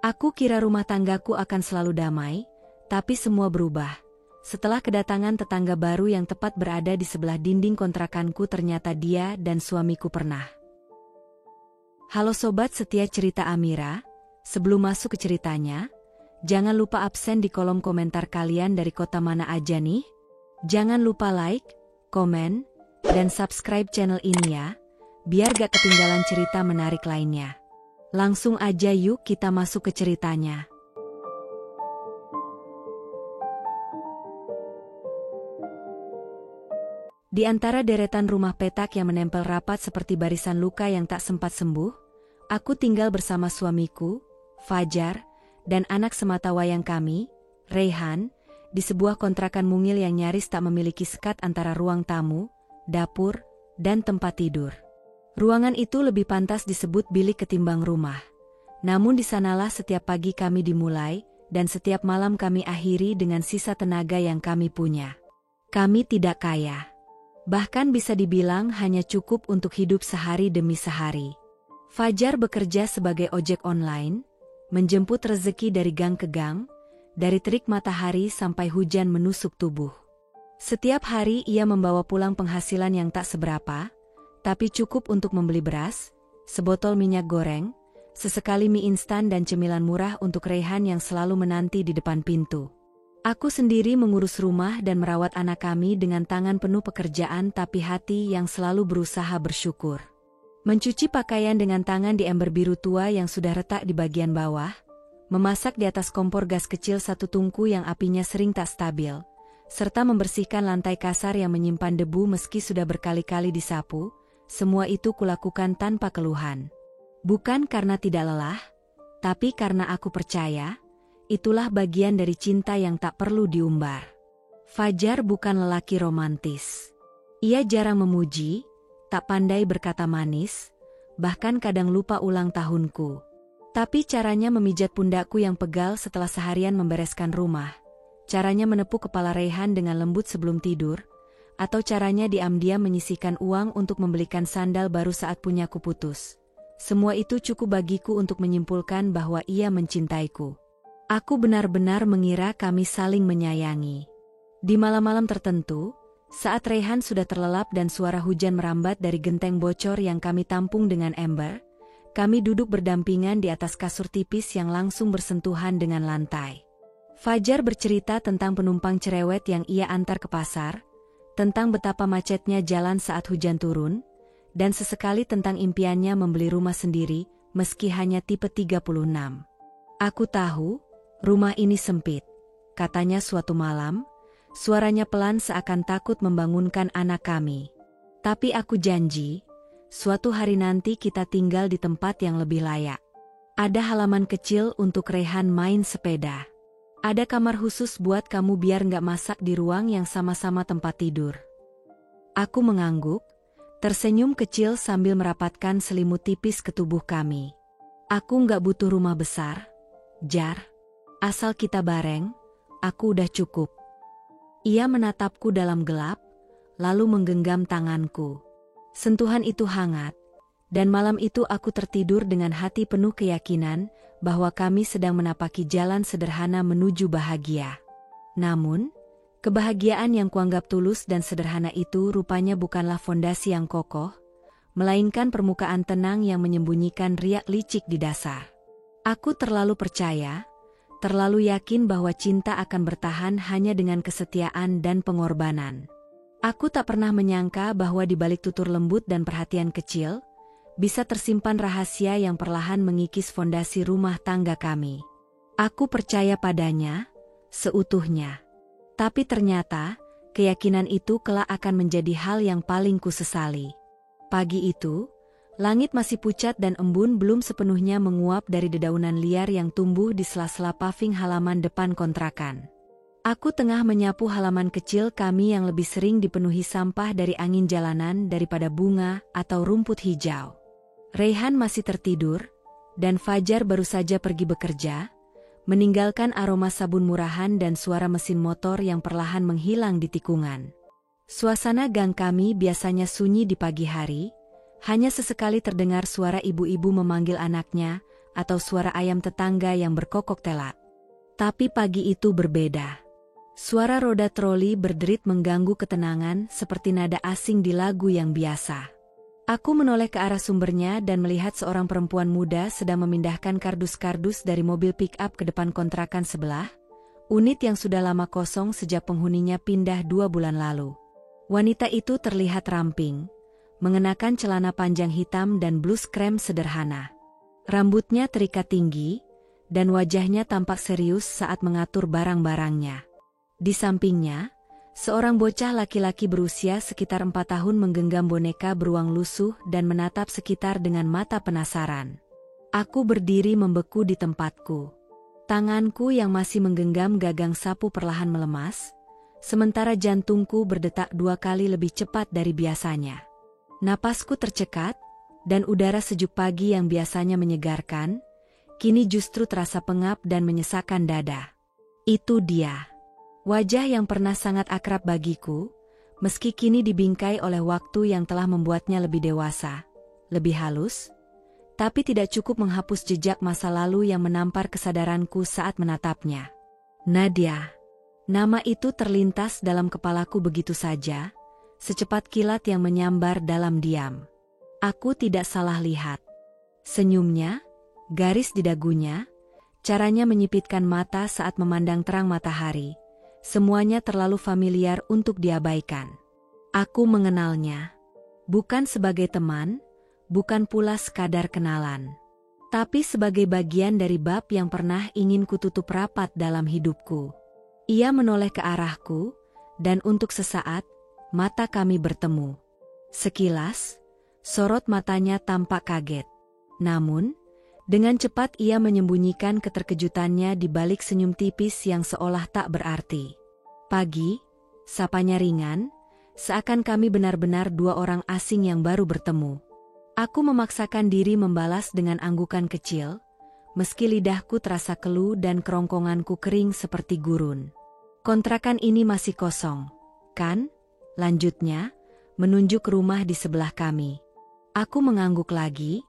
Aku kira rumah tanggaku akan selalu damai, tapi semua berubah. Setelah kedatangan tetangga baru yang tepat berada di sebelah dinding kontrakanku, ternyata dia dan suamiku pernah. Halo sobat setia cerita Amira, sebelum masuk ke ceritanya, jangan lupa absen di kolom komentar kalian dari kota mana aja nih. Jangan lupa like, komen, dan subscribe channel ini ya, biar gak ketinggalan cerita menarik lainnya. Langsung aja yuk kita masuk ke ceritanya. Di antara deretan rumah petak yang menempel rapat seperti barisan luka yang tak sempat sembuh, aku tinggal bersama suamiku, Fajar, dan anak sematawayang kami, Reyhan, di sebuah kontrakan mungil yang nyaris tak memiliki sekat antara ruang tamu, dapur, dan tempat tidur. Ruangan itu lebih pantas disebut bilik ketimbang rumah. Namun di sanalah setiap pagi kami dimulai, dan setiap malam kami akhiri dengan sisa tenaga yang kami punya. Kami tidak kaya. Bahkan bisa dibilang hanya cukup untuk hidup sehari demi sehari. Fajar bekerja sebagai ojek online, menjemput rezeki dari gang ke gang, dari terik matahari sampai hujan menusuk tubuh. Setiap hari ia membawa pulang penghasilan yang tak seberapa, tapi cukup untuk membeli beras, sebotol minyak goreng, sesekali mie instan dan cemilan murah untuk Reyhan yang selalu menanti di depan pintu. Aku sendiri mengurus rumah dan merawat anak kami dengan tangan penuh pekerjaan tapi hati yang selalu berusaha bersyukur. Mencuci pakaian dengan tangan di ember biru tua yang sudah retak di bagian bawah, memasak di atas kompor gas kecil satu tungku yang apinya sering tak stabil, serta membersihkan lantai kasar yang menyimpan debu meski sudah berkali-kali disapu, semua itu kulakukan tanpa keluhan. Bukan karena tidak lelah, tapi karena aku percaya, itulah bagian dari cinta yang tak perlu diumbar. Fajar bukan lelaki romantis. Ia jarang memuji, tak pandai berkata manis, bahkan kadang lupa ulang tahunku. Tapi caranya memijat pundakku yang pegal setelah seharian membereskan rumah, caranya menepuk kepala Reyhan dengan lembut sebelum tidur, atau caranya diam-diam menyisihkan uang untuk membelikan sandal baru saat punyaku putus. Semua itu cukup bagiku untuk menyimpulkan bahwa ia mencintaiku. Aku benar-benar mengira kami saling menyayangi. Di malam-malam tertentu, saat Reyhan sudah terlelap dan suara hujan merambat dari genteng bocor yang kami tampung dengan ember, kami duduk berdampingan di atas kasur tipis yang langsung bersentuhan dengan lantai. Fajar bercerita tentang penumpang cerewet yang ia antar ke pasar, tentang betapa macetnya jalan saat hujan turun, dan sesekali tentang impiannya membeli rumah sendiri, meski hanya tipe 36. Aku tahu, rumah ini sempit, katanya suatu malam, suaranya pelan seakan takut membangunkan anak kami. Tapi aku janji, suatu hari nanti kita tinggal di tempat yang lebih layak. Ada halaman kecil untuk Reyhan main sepeda. Ada kamar khusus buat kamu biar nggak masak di ruang yang sama-sama tempat tidur. Aku mengangguk, tersenyum kecil sambil merapatkan selimut tipis ke tubuh kami. Aku nggak butuh rumah besar, Jar. Asal kita bareng, aku udah cukup. Ia menatapku dalam gelap, lalu menggenggam tanganku. Sentuhan itu hangat, dan malam itu aku tertidur dengan hati penuh keyakinan bahwa kami sedang menapaki jalan sederhana menuju bahagia. Namun, kebahagiaan yang kuanggap tulus dan sederhana itu rupanya bukanlah fondasi yang kokoh, melainkan permukaan tenang yang menyembunyikan riak licik di dasar. Aku terlalu percaya, terlalu yakin bahwa cinta akan bertahan hanya dengan kesetiaan dan pengorbanan. Aku tak pernah menyangka bahwa di balik tutur lembut dan perhatian kecil, bisa tersimpan rahasia yang perlahan mengikis fondasi rumah tangga kami. Aku percaya padanya, seutuhnya. Tapi ternyata, keyakinan itu kelak akan menjadi hal yang paling kusesali. Pagi itu, langit masih pucat dan embun belum sepenuhnya menguap dari dedaunan liar yang tumbuh di sela-sela paving halaman depan kontrakan. Aku tengah menyapu halaman kecil kami yang lebih sering dipenuhi sampah dari angin jalanan daripada bunga atau rumput hijau. Reyhan masih tertidur, dan Fajar baru saja pergi bekerja, meninggalkan aroma sabun murahan dan suara mesin motor yang perlahan menghilang di tikungan. Suasana gang kami biasanya sunyi di pagi hari, hanya sesekali terdengar suara ibu-ibu memanggil anaknya, atau suara ayam tetangga yang berkokok telat. Tapi pagi itu berbeda. Suara roda troli berderit mengganggu ketenangan seperti nada asing di lagu yang biasa. Aku menoleh ke arah sumbernya dan melihat seorang perempuan muda sedang memindahkan kardus-kardus dari mobil pick-up ke depan kontrakan sebelah, unit yang sudah lama kosong sejak penghuninya pindah 2 bulan lalu. Wanita itu terlihat ramping, mengenakan celana panjang hitam dan blus krem sederhana. Rambutnya terikat tinggi, dan wajahnya tampak serius saat mengatur barang-barangnya. Di sampingnya, seorang bocah laki-laki berusia sekitar 4 tahun menggenggam boneka beruang lusuh dan menatap sekitar dengan mata penasaran. Aku berdiri membeku di tempatku. Tanganku yang masih menggenggam gagang sapu perlahan melemas, sementara jantungku berdetak 2 kali lebih cepat dari biasanya. Napasku tercekat, dan udara sejuk pagi yang biasanya menyegarkan, kini justru terasa pengap dan menyesakkan dada. Itu dia. Wajah yang pernah sangat akrab bagiku, meski kini dibingkai oleh waktu yang telah membuatnya lebih dewasa, lebih halus, tapi tidak cukup menghapus jejak masa lalu yang menampar kesadaranku saat menatapnya. Nadia. Nama itu terlintas dalam kepalaku begitu saja, secepat kilat yang menyambar dalam diam. Aku tidak salah lihat. Senyumnya, garis di dagunya, caranya menyipitkan mata saat memandang terang matahari. Semuanya terlalu familiar untuk diabaikan. Aku mengenalnya. Bukan sebagai teman, bukan pula sekadar kenalan. Tapi sebagai bagian dari bab yang pernah ingin kututup rapat dalam hidupku. Ia menoleh ke arahku, dan untuk sesaat, mata kami bertemu. Sekilas, sorot matanya tampak kaget. Namun, dengan cepat ia menyembunyikan keterkejutannya di balik senyum tipis yang seolah tak berarti. Pagi, sapanya ringan, seakan kami benar-benar 2 orang asing yang baru bertemu. Aku memaksakan diri membalas dengan anggukan kecil, meski lidahku terasa keluh dan kerongkonganku kering seperti gurun. Kontrakan ini masih kosong, kan? Lanjutnya, menunjuk rumah di sebelah kami. Aku mengangguk lagi,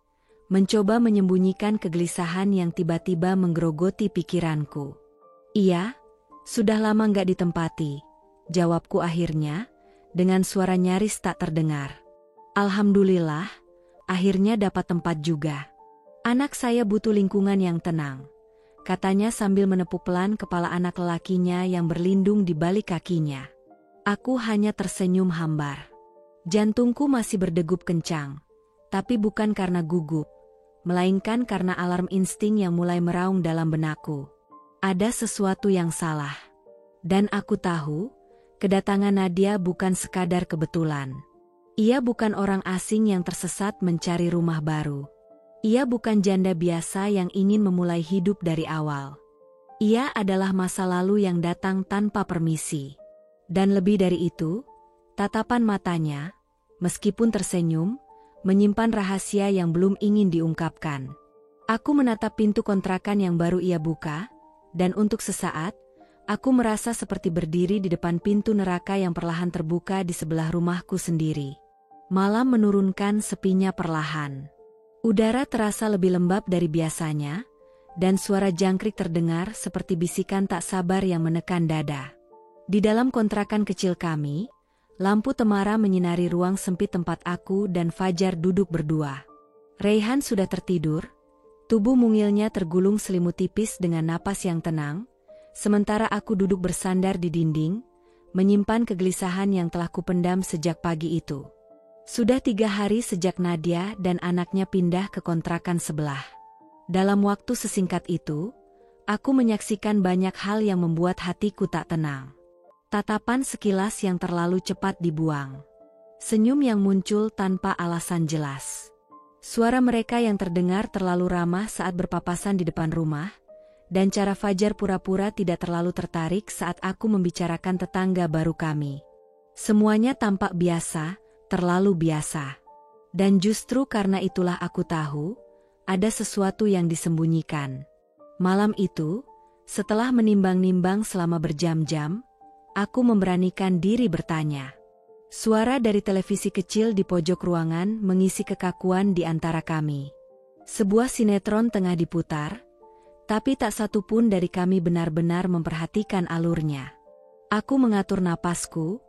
mencoba menyembunyikan kegelisahan yang tiba-tiba menggerogoti pikiranku. Iya, sudah lama nggak ditempati, jawabku akhirnya, dengan suara nyaris tak terdengar. Alhamdulillah, akhirnya dapat tempat juga. Anak saya butuh lingkungan yang tenang, katanya sambil menepuk pelan kepala anak lelakinya yang berlindung di balik kakinya. Aku hanya tersenyum hambar. Jantungku masih berdegup kencang, tapi bukan karena gugup, melainkan karena alarm insting yang mulai meraung dalam benakku. Ada sesuatu yang salah. Dan aku tahu, kedatangan Nadia bukan sekadar kebetulan. Ia bukan orang asing yang tersesat mencari rumah baru. Ia bukan janda biasa yang ingin memulai hidup dari awal. Ia adalah masa lalu yang datang tanpa permisi. Dan lebih dari itu, tatapan matanya, meskipun tersenyum, menyimpan rahasia yang belum ingin diungkapkan. Aku menatap pintu kontrakan yang baru ia buka, dan untuk sesaat, aku merasa seperti berdiri di depan pintu neraka yang perlahan terbuka di sebelah rumahku sendiri. Malam menurunkan sepinya perlahan. Udara terasa lebih lembab dari biasanya, dan suara jangkrik terdengar seperti bisikan tak sabar yang menekan dada. Di dalam kontrakan kecil kami, lampu temara menyinari ruang sempit tempat aku dan Fajar duduk berdua. Raihan sudah tertidur, tubuh mungilnya tergulung selimut tipis dengan napas yang tenang, sementara aku duduk bersandar di dinding, menyimpan kegelisahan yang telah kupendam sejak pagi itu. Sudah 3 hari sejak Nadia dan anaknya pindah ke kontrakan sebelah. Dalam waktu sesingkat itu, aku menyaksikan banyak hal yang membuat hatiku tak tenang. Tatapan sekilas yang terlalu cepat dibuang. Senyum yang muncul tanpa alasan jelas. Suara mereka yang terdengar terlalu ramah saat berpapasan di depan rumah, dan cara Fajar pura-pura tidak terlalu tertarik saat aku membicarakan tetangga baru kami. Semuanya tampak biasa, terlalu biasa. Dan justru karena itulah aku tahu, ada sesuatu yang disembunyikan. Malam itu, setelah menimbang-nimbang selama berjam-jam, aku memberanikan diri bertanya. Suara dari televisi kecil di pojok ruangan mengisi kekakuan di antara kami. Sebuah sinetron tengah diputar, tapi tak satu pun dari kami benar-benar memperhatikan alurnya. Aku mengatur napasku,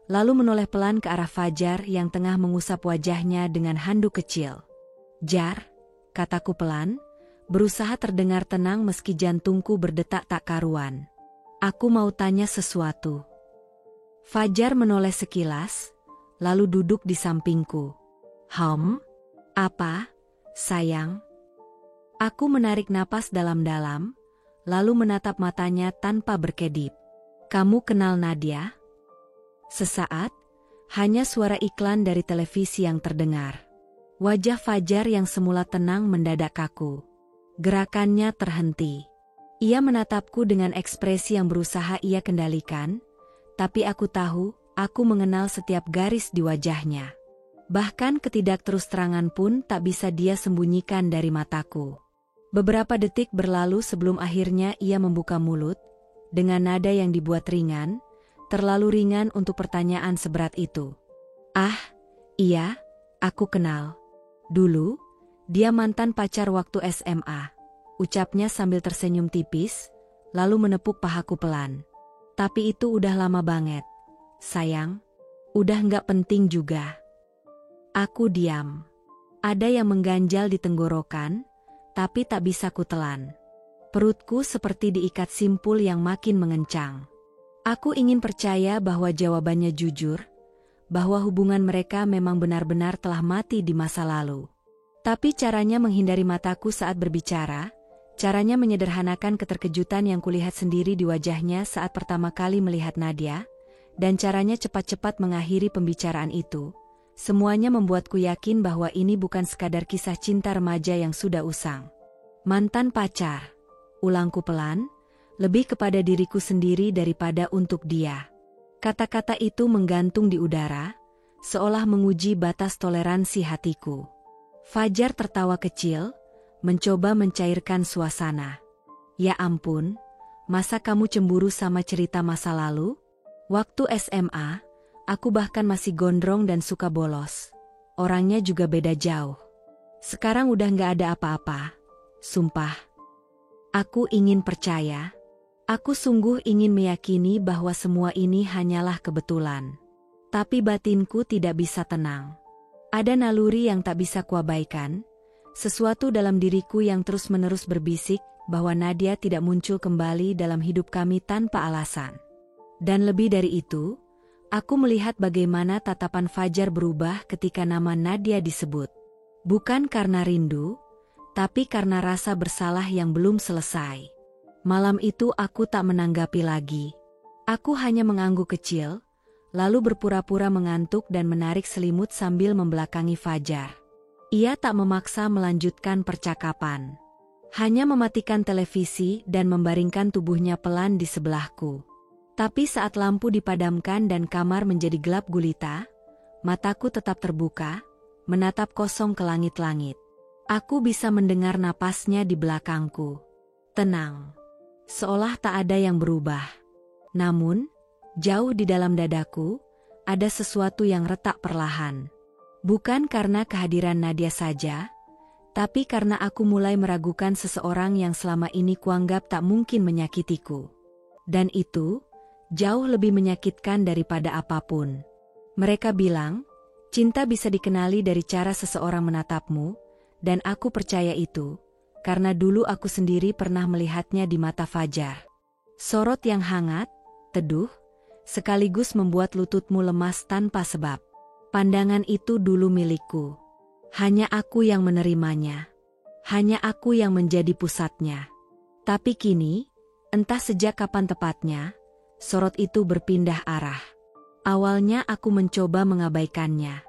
lalu menoleh pelan ke arah Fajar yang tengah mengusap wajahnya dengan handuk kecil. "Jar," kataku pelan, berusaha terdengar tenang meski jantungku berdetak tak karuan. "Aku mau tanya sesuatu." Fajar menoleh sekilas, lalu duduk di sampingku. Apa, sayang?" Aku menarik napas dalam-dalam, lalu menatap matanya tanpa berkedip. "Kamu kenal Nadia?" Sesaat, hanya suara iklan dari televisi yang terdengar. Wajah Fajar yang semula tenang mendadak kaku. Gerakannya terhenti. Ia menatapku dengan ekspresi yang berusaha ia kendalikan, tapi aku tahu, aku mengenal setiap garis di wajahnya. Bahkan ketidakterus-terangan pun tak bisa dia sembunyikan dari mataku. Beberapa detik berlalu sebelum akhirnya ia membuka mulut, dengan nada yang dibuat ringan, terlalu ringan untuk pertanyaan seberat itu. "Ah, iya, aku kenal. Dulu, dia mantan pacar waktu SMA," ucapnya sambil tersenyum tipis, lalu menepuk pahaku pelan. "Tapi itu udah lama banget, sayang. Udah nggak penting juga." Aku diam. Ada yang mengganjal di tenggorokan, tapi tak bisa kutelan. Perutku seperti diikat simpul yang makin mengencang. Aku ingin percaya bahwa jawabannya jujur, bahwa hubungan mereka memang benar-benar telah mati di masa lalu. Tapi caranya menghindari mataku saat berbicara, caranya menyederhanakan keterkejutan yang kulihat sendiri di wajahnya saat pertama kali melihat Nadia, dan caranya cepat-cepat mengakhiri pembicaraan itu. Semuanya membuatku yakin bahwa ini bukan sekadar kisah cinta remaja yang sudah usang. Mantan pacar, ulangku pelan, lebih kepada diriku sendiri daripada untuk dia. Kata-kata itu menggantung di udara, seolah menguji batas toleransi hatiku. Fajar tertawa kecil, mencoba mencairkan suasana. "Ya ampun, masa kamu cemburu sama cerita masa lalu? Waktu SMA, aku bahkan masih gondrong dan suka bolos. Orangnya juga beda jauh. Sekarang udah nggak ada apa-apa. Sumpah. Aku ingin percaya. Aku sungguh ingin meyakini bahwa semua ini hanyalah kebetulan. Tapi batinku tidak bisa tenang. Ada naluri yang tak bisa kuabaikan, sesuatu dalam diriku yang terus-menerus berbisik bahwa Nadia tidak muncul kembali dalam hidup kami tanpa alasan. Dan lebih dari itu, aku melihat bagaimana tatapan Fajar berubah ketika nama Nadia disebut. Bukan karena rindu, tapi karena rasa bersalah yang belum selesai. Malam itu aku tak menanggapi lagi. Aku hanya mengangguk kecil, lalu berpura-pura mengantuk dan menarik selimut sambil membelakangi Fajar. Ia tak memaksa melanjutkan percakapan. Hanya mematikan televisi dan membaringkan tubuhnya pelan di sebelahku. Tapi saat lampu dipadamkan dan kamar menjadi gelap gulita, mataku tetap terbuka, menatap kosong ke langit-langit. Aku bisa mendengar napasnya di belakangku. Tenang. Seolah tak ada yang berubah. Namun, jauh di dalam dadaku, ada sesuatu yang retak perlahan. Bukan karena kehadiran Nadia saja, tapi karena aku mulai meragukan seseorang yang selama ini kuanggap tak mungkin menyakitiku. Dan itu jauh lebih menyakitkan daripada apapun. Mereka bilang, cinta bisa dikenali dari cara seseorang menatapmu, dan aku percaya itu, karena dulu aku sendiri pernah melihatnya di mata Fajar. Sorot yang hangat, teduh, sekaligus membuat lututmu lemas tanpa sebab. Pandangan itu dulu milikku. Hanya aku yang menerimanya. Hanya aku yang menjadi pusatnya. Tapi kini, entah sejak kapan tepatnya, sorot itu berpindah arah. Awalnya aku mencoba mengabaikannya.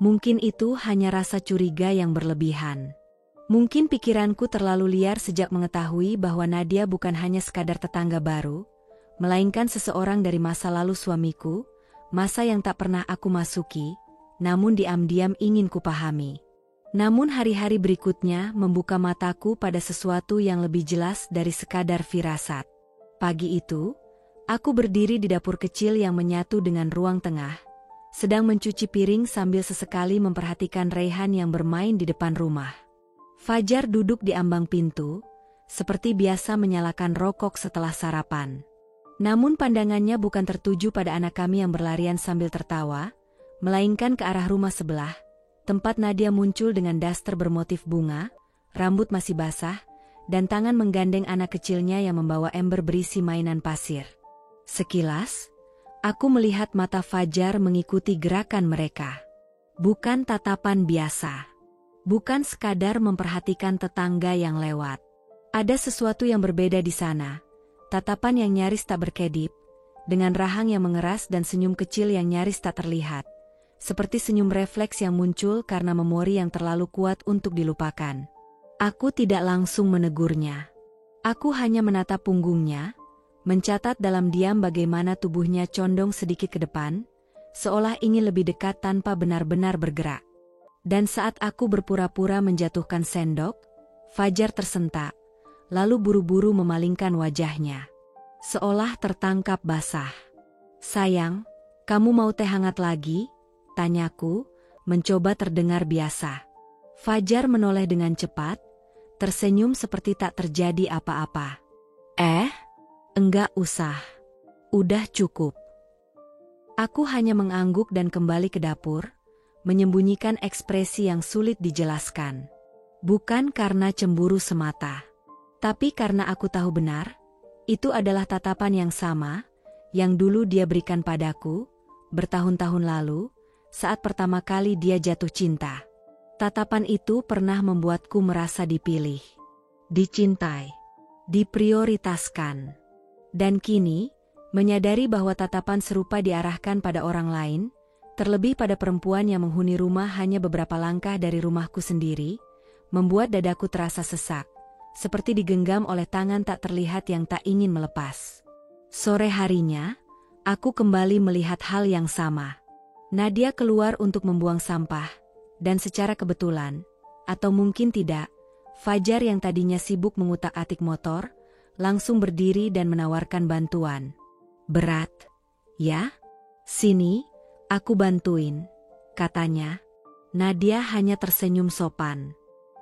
Mungkin itu hanya rasa curiga yang berlebihan. Mungkin pikiranku terlalu liar sejak mengetahui bahwa Nadia bukan hanya sekadar tetangga baru, melainkan seseorang dari masa lalu suamiku, masa yang tak pernah aku masuki, namun diam-diam ingin kupahami. Namun hari-hari berikutnya membuka mataku pada sesuatu yang lebih jelas dari sekadar firasat. Pagi itu, aku berdiri di dapur kecil yang menyatu dengan ruang tengah, sedang mencuci piring sambil sesekali memperhatikan Raihan yang bermain di depan rumah. Fajar duduk di ambang pintu, seperti biasa menyalakan rokok setelah sarapan. Namun pandangannya bukan tertuju pada anak kami yang berlarian sambil tertawa, melainkan ke arah rumah sebelah, tempat Nadia muncul dengan daster bermotif bunga, rambut masih basah, dan tangan menggandeng anak kecilnya yang membawa ember berisi mainan pasir. Sekilas, aku melihat mata Fajar mengikuti gerakan mereka. Bukan tatapan biasa. Bukan sekadar memperhatikan tetangga yang lewat. Ada sesuatu yang berbeda di sana. Tatapan yang nyaris tak berkedip, dengan rahang yang mengeras dan senyum kecil yang nyaris tak terlihat. Seperti senyum refleks yang muncul karena memori yang terlalu kuat untuk dilupakan. Aku tidak langsung menegurnya. Aku hanya menatap punggungnya, mencatat dalam diam bagaimana tubuhnya condong sedikit ke depan, seolah ingin lebih dekat tanpa benar-benar bergerak. Dan saat aku berpura-pura menjatuhkan sendok, Fajar tersentak, lalu buru-buru memalingkan wajahnya. Seolah tertangkap basah. "Sayang, kamu mau teh hangat lagi?" tanyaku, mencoba terdengar biasa. Fajar menoleh dengan cepat, tersenyum seperti tak terjadi apa-apa. Enggak usah. Udah cukup." Aku hanya mengangguk dan kembali ke dapur, menyembunyikan ekspresi yang sulit dijelaskan. Bukan karena cemburu semata, tapi karena aku tahu benar, itu adalah tatapan yang sama, yang dulu dia berikan padaku, bertahun-tahun lalu, saat pertama kali dia jatuh cinta. Tatapan itu pernah membuatku merasa dipilih, dicintai, diprioritaskan. Dan kini, menyadari bahwa tatapan serupa diarahkan pada orang lain, terlebih pada perempuan yang menghuni rumah hanya beberapa langkah dari rumahku sendiri, membuat dadaku terasa sesak, seperti digenggam oleh tangan tak terlihat yang tak ingin melepas. Sore harinya, aku kembali melihat hal yang sama. Nadia keluar untuk membuang sampah, dan secara kebetulan, atau mungkin tidak, Fajar yang tadinya sibuk mengutak-atik motor, langsung berdiri dan menawarkan bantuan. "Berat, ya? Sini, aku bantuin," katanya. Nadia hanya tersenyum sopan.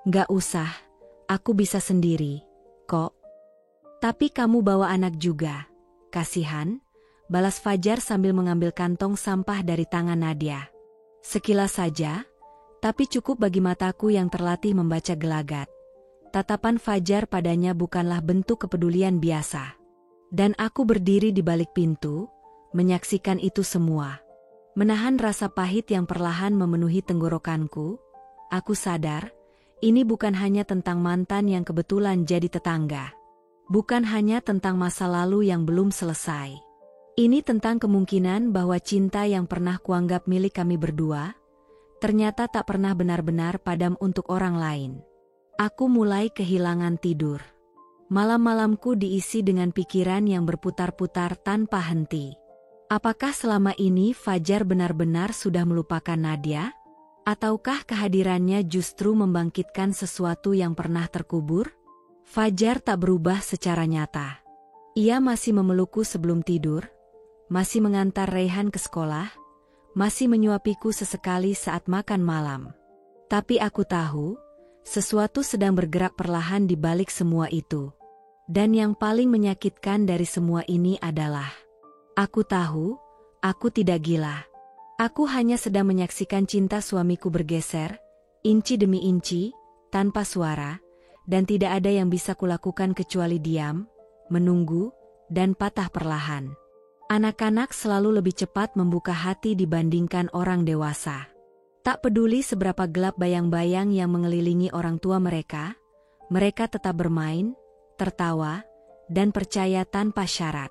"Gak usah, aku bisa sendiri, kok." "Tapi kamu bawa anak juga, kasihan," balas Fajar sambil mengambil kantong sampah dari tangan Nadia. Sekilas saja, tapi cukup bagi mataku yang terlatih membaca gelagat. Tatapan Fajar padanya bukanlah bentuk kepedulian biasa. Dan aku berdiri di balik pintu, menyaksikan itu semua. Menahan rasa pahit yang perlahan memenuhi tenggorokanku, aku sadar, ini bukan hanya tentang mantan yang kebetulan jadi tetangga. Bukan hanya tentang masa lalu yang belum selesai. Ini tentang kemungkinan bahwa cinta yang pernah kuanggap milik kami berdua, ternyata tak pernah benar-benar padam untuk orang lain. Aku mulai kehilangan tidur. Malam-malamku diisi dengan pikiran yang berputar-putar tanpa henti. Apakah selama ini Fajar benar-benar sudah melupakan Nadia? Ataukah kehadirannya justru membangkitkan sesuatu yang pernah terkubur? Fajar tak berubah secara nyata. Ia masih memelukku sebelum tidur, masih mengantar Raihan ke sekolah, masih menyuapiku sesekali saat makan malam. Tapi aku tahu, sesuatu sedang bergerak perlahan di balik semua itu. Dan yang paling menyakitkan dari semua ini adalah, aku tahu, aku tidak gila. Aku hanya sedang menyaksikan cinta suamiku bergeser, inci demi inci, tanpa suara, dan tidak ada yang bisa kulakukan kecuali diam, menunggu, dan patah perlahan. Anak-anak selalu lebih cepat membuka hati dibandingkan orang dewasa. Tak peduli seberapa gelap bayang-bayang yang mengelilingi orang tua mereka tetap bermain, tertawa, dan percaya tanpa syarat.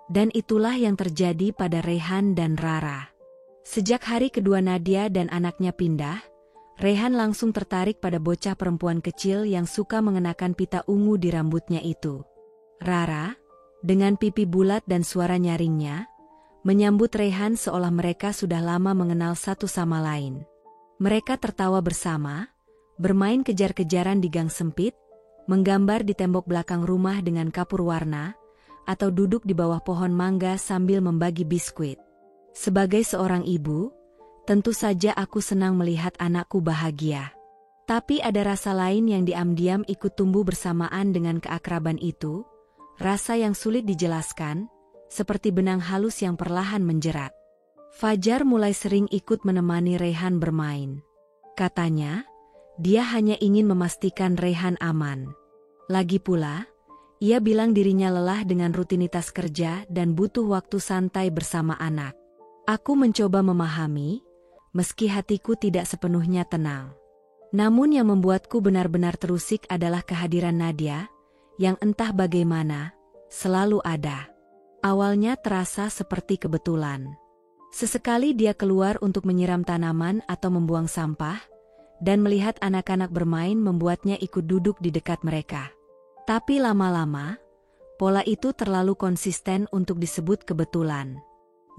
Dan itulah yang terjadi pada Raihan dan Rara. Sejak hari kedua Nadia dan anaknya pindah, Raihan langsung tertarik pada bocah perempuan kecil yang suka mengenakan pita ungu di rambutnya itu. Rara, dengan pipi bulat dan suara nyaringnya, menyambut Raihan seolah mereka sudah lama mengenal satu sama lain. Mereka tertawa bersama, bermain kejar-kejaran di gang sempit, menggambar di tembok belakang rumah dengan kapur warna, atau duduk di bawah pohon mangga sambil membagi biskuit. Sebagai seorang ibu, tentu saja aku senang melihat anakku bahagia. Tapi ada rasa lain yang diam-diam ikut tumbuh bersamaan dengan keakraban itu, rasa yang sulit dijelaskan, seperti benang halus yang perlahan menjerat. Fajar mulai sering ikut menemani Rayhan bermain. Katanya, dia hanya ingin memastikan Rayhan aman. Lagi pula, ia bilang dirinya lelah dengan rutinitas kerja dan butuh waktu santai bersama anak. Aku mencoba memahami, meski hatiku tidak sepenuhnya tenang. Namun yang membuatku benar-benar terusik adalah kehadiran Nadia, yang entah bagaimana, selalu ada. Awalnya terasa seperti kebetulan. Sesekali dia keluar untuk menyiram tanaman atau membuang sampah, dan melihat anak-anak bermain membuatnya ikut duduk di dekat mereka. Tapi lama-lama, pola itu terlalu konsisten untuk disebut kebetulan.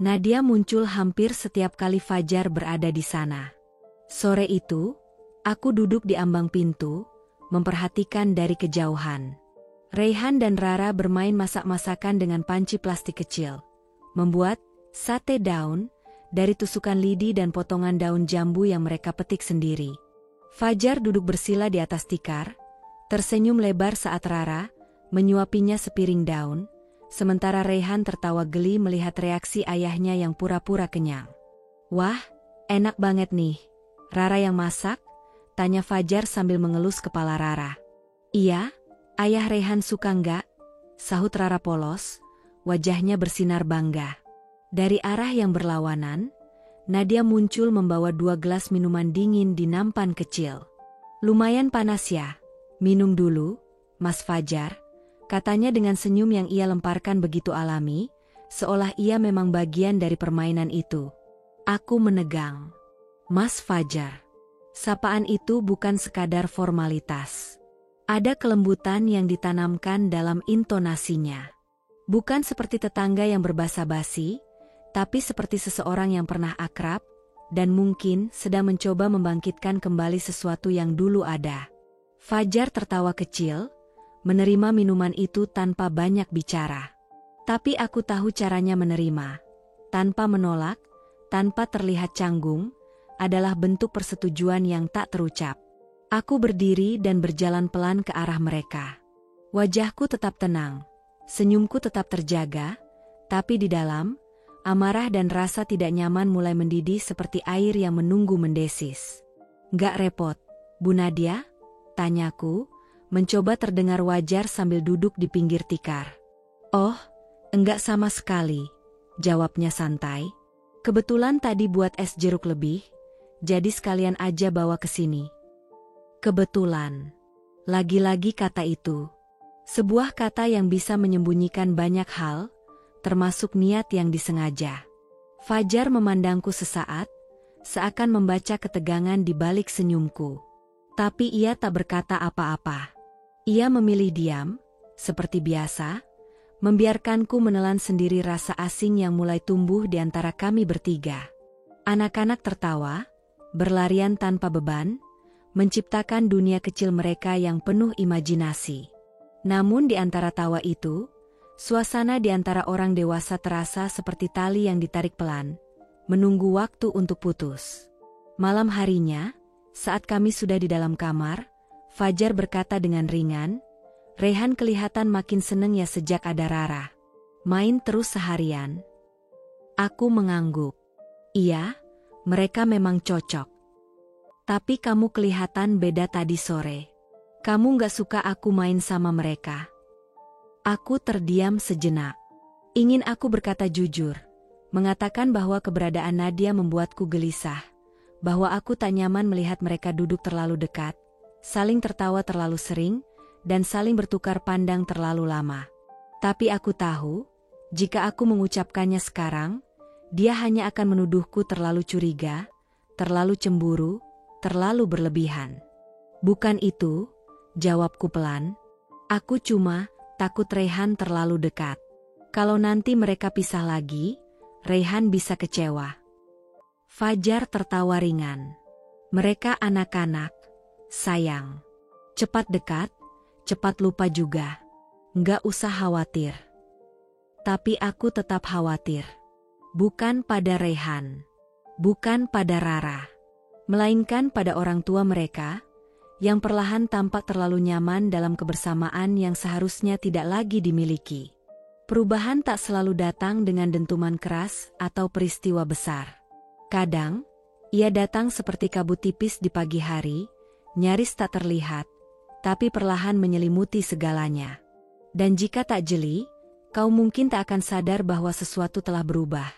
Nadia muncul hampir setiap kali Fajar berada di sana. Sore itu, aku duduk di ambang pintu, memperhatikan dari kejauhan. Rayhan dan Rara bermain masak-masakan dengan panci plastik kecil, membuat sate daun dari tusukan lidi dan potongan daun jambu yang mereka petik sendiri. Fajar duduk bersila di atas tikar, tersenyum lebar saat Rara menyuapinya sepiring daun, sementara Rayhan tertawa geli melihat reaksi ayahnya yang pura-pura kenyang. "Wah, enak banget nih. Rara yang masak?" tanya Fajar sambil mengelus kepala Rara. "Iya, ayah Rayhan suka nggak?" sahut Rara polos, wajahnya bersinar bangga. Dari arah yang berlawanan, Nadia muncul membawa 2 gelas minuman dingin di nampan kecil. "Lumayan panas ya, minum dulu, Mas Fajar," katanya dengan senyum yang ia lemparkan begitu alami, seolah ia memang bagian dari permainan itu. Aku menegang. "Mas Fajar." Sapaan itu bukan sekadar formalitas. Ada kelembutan yang ditanamkan dalam intonasinya. Bukan seperti tetangga yang berbasa-basi, tapi seperti seseorang yang pernah akrab, dan mungkin sedang mencoba membangkitkan kembali sesuatu yang dulu ada. Fajar tertawa kecil, menerima minuman itu tanpa banyak bicara. Tapi aku tahu caranya menerima. Tanpa menolak, tanpa terlihat canggung, adalah bentuk persetujuan yang tak terucap. Aku berdiri dan berjalan pelan ke arah mereka. Wajahku tetap tenang, senyumku tetap terjaga, tapi di dalam, amarah dan rasa tidak nyaman mulai mendidih seperti air yang menunggu mendesis. "Nggak repot, Bu Nadia?" tanyaku, mencoba terdengar wajar sambil duduk di pinggir tikar. "Oh, enggak sama sekali," jawabnya santai. "Kebetulan tadi buat es jeruk lebih, jadi sekalian aja bawa ke sini." Kebetulan. Lagi-lagi kata itu. Sebuah kata yang bisa menyembunyikan banyak hal, termasuk niat yang disengaja. Fajar memandangku sesaat, seakan membaca ketegangan di balik senyumku. Tapi ia tak berkata apa-apa. Ia memilih diam, seperti biasa, membiarkanku menelan sendiri rasa asing yang mulai tumbuh di antara kami bertiga. Anak-anak tertawa, berlarian tanpa beban, menciptakan dunia kecil mereka yang penuh imajinasi. Namun di antara tawa itu, suasana di antara orang dewasa terasa seperti tali yang ditarik pelan, menunggu waktu untuk putus. Malam harinya, saat kami sudah di dalam kamar, Fajar berkata dengan ringan, "Rayhan kelihatan makin seneng ya sejak ada Rara. Main terus seharian." Aku mengangguk. "Iya, mereka memang cocok. Tapi kamu kelihatan beda tadi sore. Kamu gak suka aku main sama mereka." Aku terdiam sejenak. Ingin aku berkata jujur, mengatakan bahwa keberadaan Nadia membuatku gelisah, bahwa aku tak nyaman melihat mereka duduk terlalu dekat, saling tertawa terlalu sering, dan saling bertukar pandang terlalu lama. Tapi aku tahu, jika aku mengucapkannya sekarang, dia hanya akan menuduhku terlalu curiga, terlalu cemburu, terlalu berlebihan. "Bukan itu," jawabku pelan. "Aku cuma takut Rayhan terlalu dekat. Kalau nanti mereka pisah lagi, Rayhan bisa kecewa." Fajar tertawa ringan. "Mereka anak-anak, sayang. Cepat dekat, cepat lupa juga. Nggak usah khawatir." Tapi aku tetap khawatir. Bukan pada Rayhan, bukan pada Rara, melainkan pada orang tua mereka, yang perlahan tampak terlalu nyaman dalam kebersamaan yang seharusnya tidak lagi dimiliki. Perubahan tak selalu datang dengan dentuman keras atau peristiwa besar. Kadang, ia datang seperti kabut tipis di pagi hari, nyaris tak terlihat, tapi perlahan menyelimuti segalanya. Dan jika tak jeli, kau mungkin tak akan sadar bahwa sesuatu telah berubah,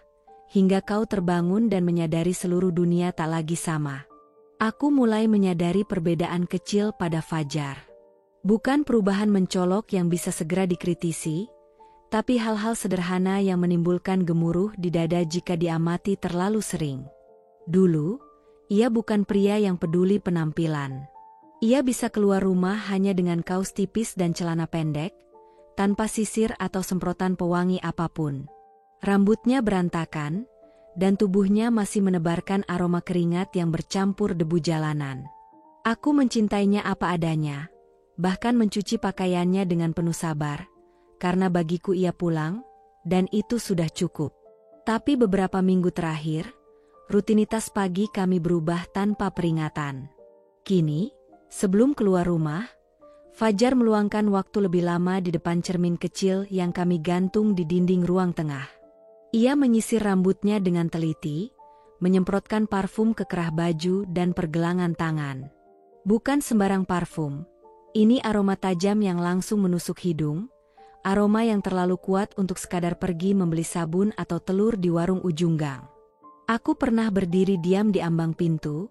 hingga kau terbangun dan menyadari seluruh dunia tak lagi sama. Aku mulai menyadari perbedaan kecil pada Fajar. Bukan perubahan mencolok yang bisa segera dikritisi, tapi hal-hal sederhana yang menimbulkan gemuruh di dada jika diamati terlalu sering. Dulu, ia bukan pria yang peduli penampilan. Ia bisa keluar rumah hanya dengan kaos tipis dan celana pendek, tanpa sisir atau semprotan pewangi apapun. Rambutnya berantakan, dan tubuhnya masih menebarkan aroma keringat yang bercampur debu jalanan. Aku mencintainya apa adanya, bahkan mencuci pakaiannya dengan penuh sabar, karena bagiku ia pulang, dan itu sudah cukup. Tapi beberapa minggu terakhir, rutinitas pagi kami berubah tanpa peringatan. Kini, sebelum keluar rumah, Fajar meluangkan waktu lebih lama di depan cermin kecil yang kami gantung di dinding ruang tengah. Ia menyisir rambutnya dengan teliti, menyemprotkan parfum ke kerah baju dan pergelangan tangan. Bukan sembarang parfum, ini aroma tajam yang langsung menusuk hidung, aroma yang terlalu kuat untuk sekadar pergi membeli sabun atau telur di warung ujung gang. Aku pernah berdiri diam di ambang pintu,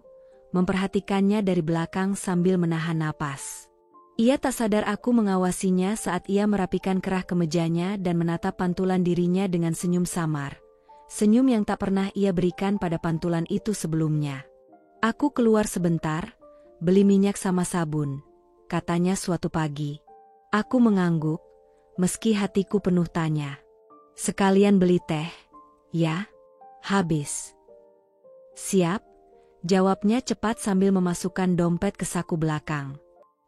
memperhatikannya dari belakang sambil menahan napas. Ia tak sadar aku mengawasinya saat ia merapikan kerah kemejanya dan menatap pantulan dirinya dengan senyum samar. Senyum yang tak pernah ia berikan pada pantulan itu sebelumnya. Aku keluar sebentar, beli minyak sama sabun, katanya suatu pagi. Aku mengangguk, meski hatiku penuh tanya. Sekalian beli teh, ya? Habis. Siap, jawabnya cepat sambil memasukkan dompet ke saku belakang.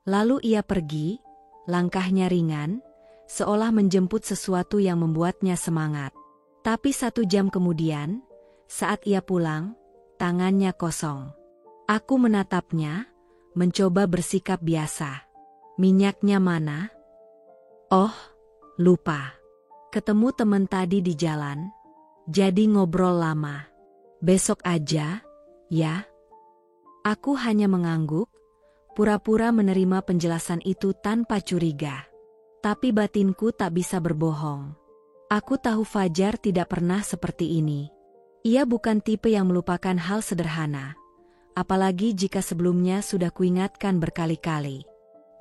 Lalu ia pergi, langkahnya ringan, seolah menjemput sesuatu yang membuatnya semangat. Tapi 1 jam kemudian, saat ia pulang, tangannya kosong. Aku menatapnya, mencoba bersikap biasa. Minyaknya mana? Oh, lupa. Ketemu teman tadi di jalan, jadi ngobrol lama. Besok aja, ya? Aku hanya mengangguk, pura-pura menerima penjelasan itu tanpa curiga. Tapi batinku tak bisa berbohong. Aku tahu Fajar tidak pernah seperti ini. Ia bukan tipe yang melupakan hal sederhana, apalagi jika sebelumnya sudah kuingatkan berkali-kali.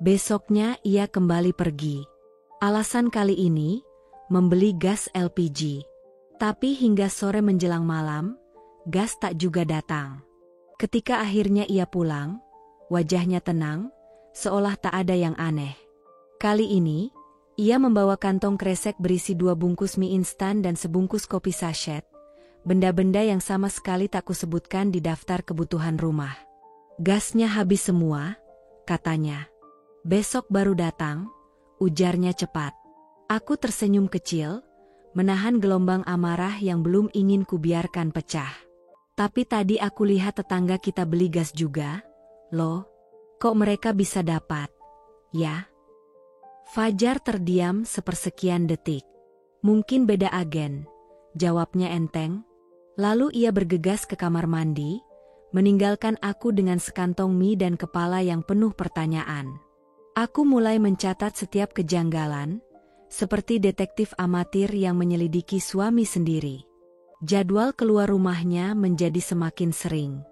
Besoknya ia kembali pergi. Alasan kali ini, membeli gas LPG. Tapi hingga sore menjelang malam, gas tak juga datang. Ketika akhirnya ia pulang, wajahnya tenang, seolah tak ada yang aneh. Kali ini, ia membawa kantong kresek berisi 2 bungkus mie instan dan sebungkus kopi sachet, benda-benda yang sama sekali tak kusebutkan di daftar kebutuhan rumah. Gasnya habis semua, katanya. Besok baru datang, ujarnya cepat. Aku tersenyum kecil, menahan gelombang amarah yang belum ingin kubiarkan pecah. Tapi tadi aku lihat tetangga kita beli gas juga. Loh, kok mereka bisa dapat? Ya? Fajar terdiam sepersekian detik. Mungkin beda agen, jawabnya enteng. Lalu ia bergegas ke kamar mandi, meninggalkan aku dengan sekantong mie dan kepala yang penuh pertanyaan. Aku mulai mencatat setiap kejanggalan, seperti detektif amatir yang menyelidiki suami sendiri. Jadwal keluar rumahnya menjadi semakin sering.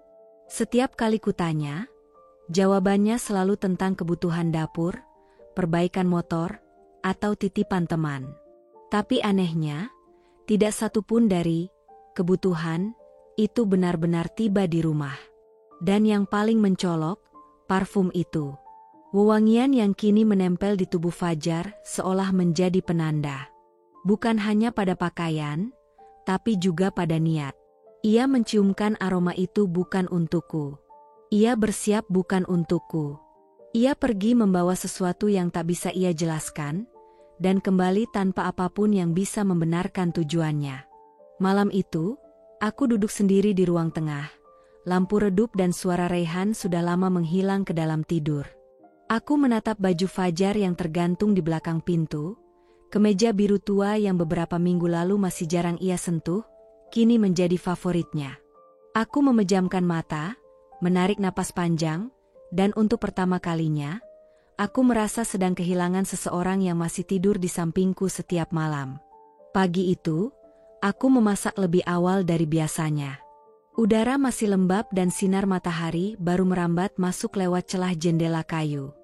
Setiap kali kutanya, jawabannya selalu tentang kebutuhan dapur, perbaikan motor, atau titipan teman. Tapi anehnya, tidak satu pun dari kebutuhan itu benar-benar tiba di rumah. Dan yang paling mencolok, parfum itu. Wewangian yang kini menempel di tubuh Fajar seolah menjadi penanda. Bukan hanya pada pakaian, tapi juga pada niat. Ia menciumkan aroma itu bukan untukku. Ia bersiap bukan untukku. Ia pergi membawa sesuatu yang tak bisa ia jelaskan, dan kembali tanpa apapun yang bisa membenarkan tujuannya. Malam itu, aku duduk sendiri di ruang tengah, lampu redup dan suara Raihan sudah lama menghilang ke dalam tidur. Aku menatap baju Fajar yang tergantung di belakang pintu, kemeja biru tua yang beberapa minggu lalu masih jarang ia sentuh, kini menjadi favoritnya. Aku memejamkan mata, menarik napas panjang, dan untuk pertama kalinya, aku merasa sedang kehilangan seseorang yang masih tidur di sampingku setiap malam. Pagi itu, aku memasak lebih awal dari biasanya. Udara masih lembab dan sinar matahari baru merambat masuk lewat celah jendela kayu.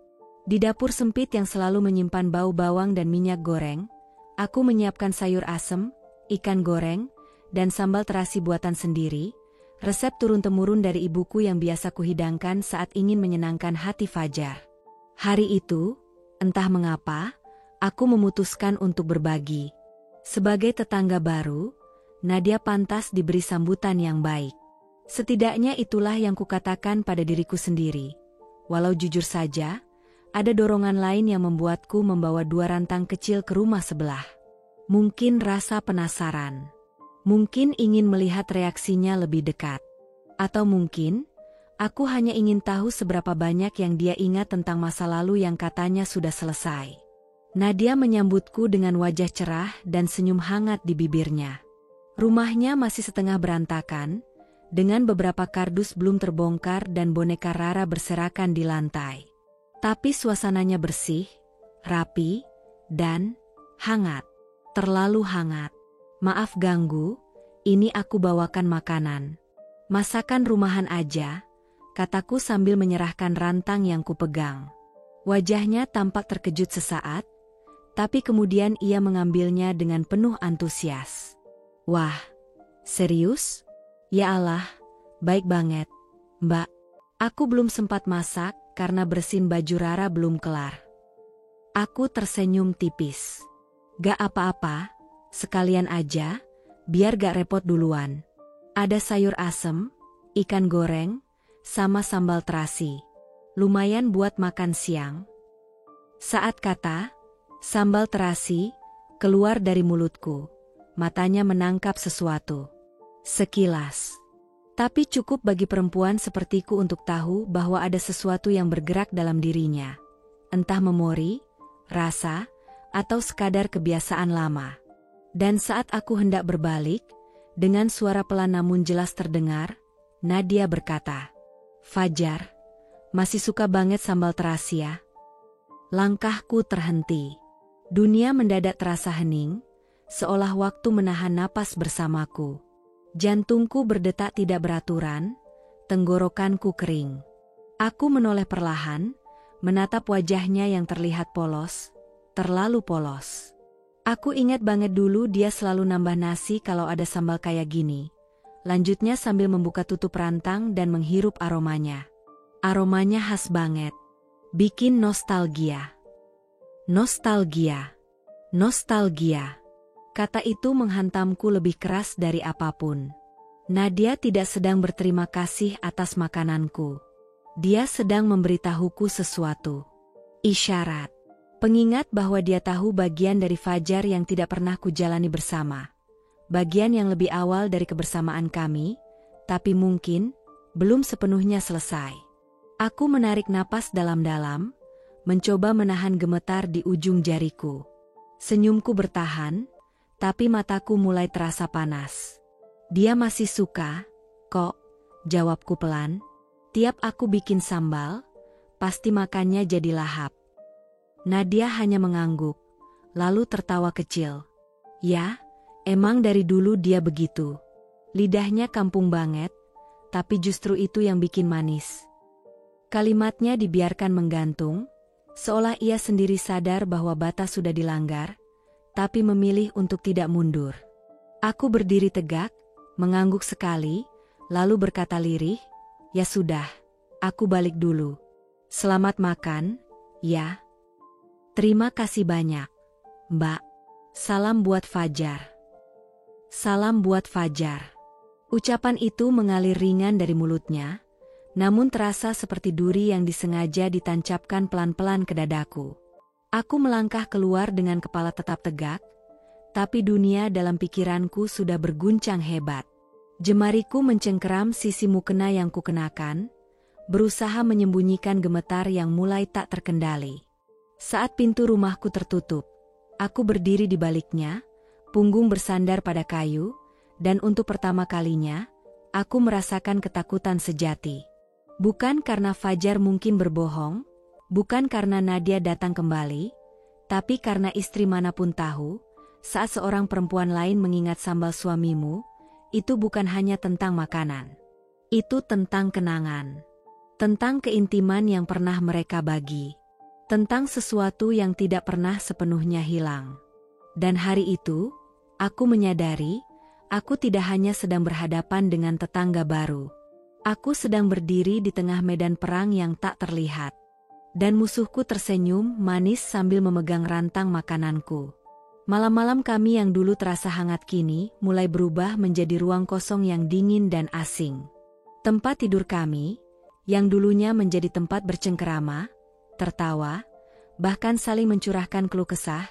Di dapur sempit yang selalu menyimpan bau bawang dan minyak goreng, aku menyiapkan sayur asem, ikan goreng, dan sambal terasi buatan sendiri, resep turun-temurun dari ibuku yang biasa kuhidangkan saat ingin menyenangkan hati Fajar. Hari itu, entah mengapa, aku memutuskan untuk berbagi. Sebagai tetangga baru, Nadia pantas diberi sambutan yang baik. Setidaknya itulah yang kukatakan pada diriku sendiri. Walau jujur saja, ada dorongan lain yang membuatku membawa 2 rantang kecil ke rumah sebelah. Mungkin rasa penasaran. Mungkin ingin melihat reaksinya lebih dekat. Atau mungkin aku hanya ingin tahu seberapa banyak yang dia ingat tentang masa lalu yang katanya sudah selesai. Nadia menyambutku dengan wajah cerah dan senyum hangat di bibirnya. Rumahnya masih setengah berantakan, dengan beberapa kardus belum terbongkar dan boneka Rara berserakan di lantai. Tapi suasananya bersih, rapi, dan hangat. Terlalu hangat. Maaf ganggu, ini aku bawakan makanan. Masakan rumahan aja, kataku sambil menyerahkan rantang yang kupegang. Wajahnya tampak terkejut sesaat, tapi kemudian ia mengambilnya dengan penuh antusias. Wah, serius? Ya Allah, baik banget, Mbak. Aku belum sempat masak karena bersin baju Rara belum kelar. Aku tersenyum tipis. Gak apa-apa, sekalian aja, biar gak repot duluan. Ada sayur asem, ikan goreng, sama sambal terasi. Lumayan buat makan siang. Saat kata sambal terasi keluar dari mulutku, matanya menangkap sesuatu. Sekilas. Tapi cukup bagi perempuan sepertiku untuk tahu bahwa ada sesuatu yang bergerak dalam dirinya. Entah memori, rasa, atau sekadar kebiasaan lama. Dan saat aku hendak berbalik, dengan suara pelan namun jelas terdengar, Nadia berkata, Fajar, masih suka banget sambal terasi ya? Langkahku terhenti. Dunia mendadak terasa hening, seolah waktu menahan napas bersamaku. Jantungku berdetak tidak beraturan, tenggorokanku kering. Aku menoleh perlahan, menatap wajahnya yang terlihat polos, terlalu polos. Aku ingat banget dulu dia selalu nambah nasi kalau ada sambal kayak gini. Lanjutnya sambil membuka tutup rantang dan menghirup aromanya. Aromanya khas banget. Bikin nostalgia. Nostalgia. Nostalgia. Kata itu menghantamku lebih keras dari apapun. Nadia tidak sedang berterima kasih atas makananku. Dia sedang memberitahuku sesuatu. Isyarat. Pengingat bahwa dia tahu bagian dari Fajar yang tidak pernah kujalani bersama. Bagian yang lebih awal dari kebersamaan kami, tapi mungkin belum sepenuhnya selesai. Aku menarik napas dalam-dalam, mencoba menahan gemetar di ujung jariku. Senyumku bertahan, tapi mataku mulai terasa panas. Dia masih suka, kok, jawabku pelan. Tiap aku bikin sambal, pasti makannya jadi lahap. Nadia hanya mengangguk, lalu tertawa kecil. Ya, emang dari dulu dia begitu. Lidahnya kampung banget, tapi justru itu yang bikin manis. Kalimatnya dibiarkan menggantung, seolah ia sendiri sadar bahwa batas sudah dilanggar, tapi memilih untuk tidak mundur. Aku berdiri tegak, mengangguk sekali, lalu berkata lirih, ya sudah, aku balik dulu. Selamat makan, ya. Terima kasih banyak, Mbak. Salam buat Fajar. Salam buat Fajar. Ucapan itu mengalir ringan dari mulutnya, namun terasa seperti duri yang disengaja ditancapkan pelan-pelan ke dadaku. Aku melangkah keluar dengan kepala tetap tegak, tapi dunia dalam pikiranku sudah berguncang hebat. Jemariku mencengkeram sisi mukena yang kukenakan, berusaha menyembunyikan gemetar yang mulai tak terkendali. Saat pintu rumahku tertutup, aku berdiri di baliknya, punggung bersandar pada kayu, dan untuk pertama kalinya, aku merasakan ketakutan sejati. Bukan karena Fajar mungkin berbohong, bukan karena Nadia datang kembali, tapi karena istri manapun tahu, saat seorang perempuan lain mengingat sambal suamimu, itu bukan hanya tentang makanan. Itu tentang kenangan. Tentang keintiman yang pernah mereka bagi. Tentang sesuatu yang tidak pernah sepenuhnya hilang. Dan hari itu, aku menyadari, aku tidak hanya sedang berhadapan dengan tetangga baru. Aku sedang berdiri di tengah medan perang yang tak terlihat. Dan musuhku tersenyum manis sambil memegang rantang makananku. Malam-malam kami yang dulu terasa hangat kini mulai berubah menjadi ruang kosong yang dingin dan asing. Tempat tidur kami, yang dulunya menjadi tempat bercengkerama, tertawa, bahkan saling mencurahkan keluh kesah,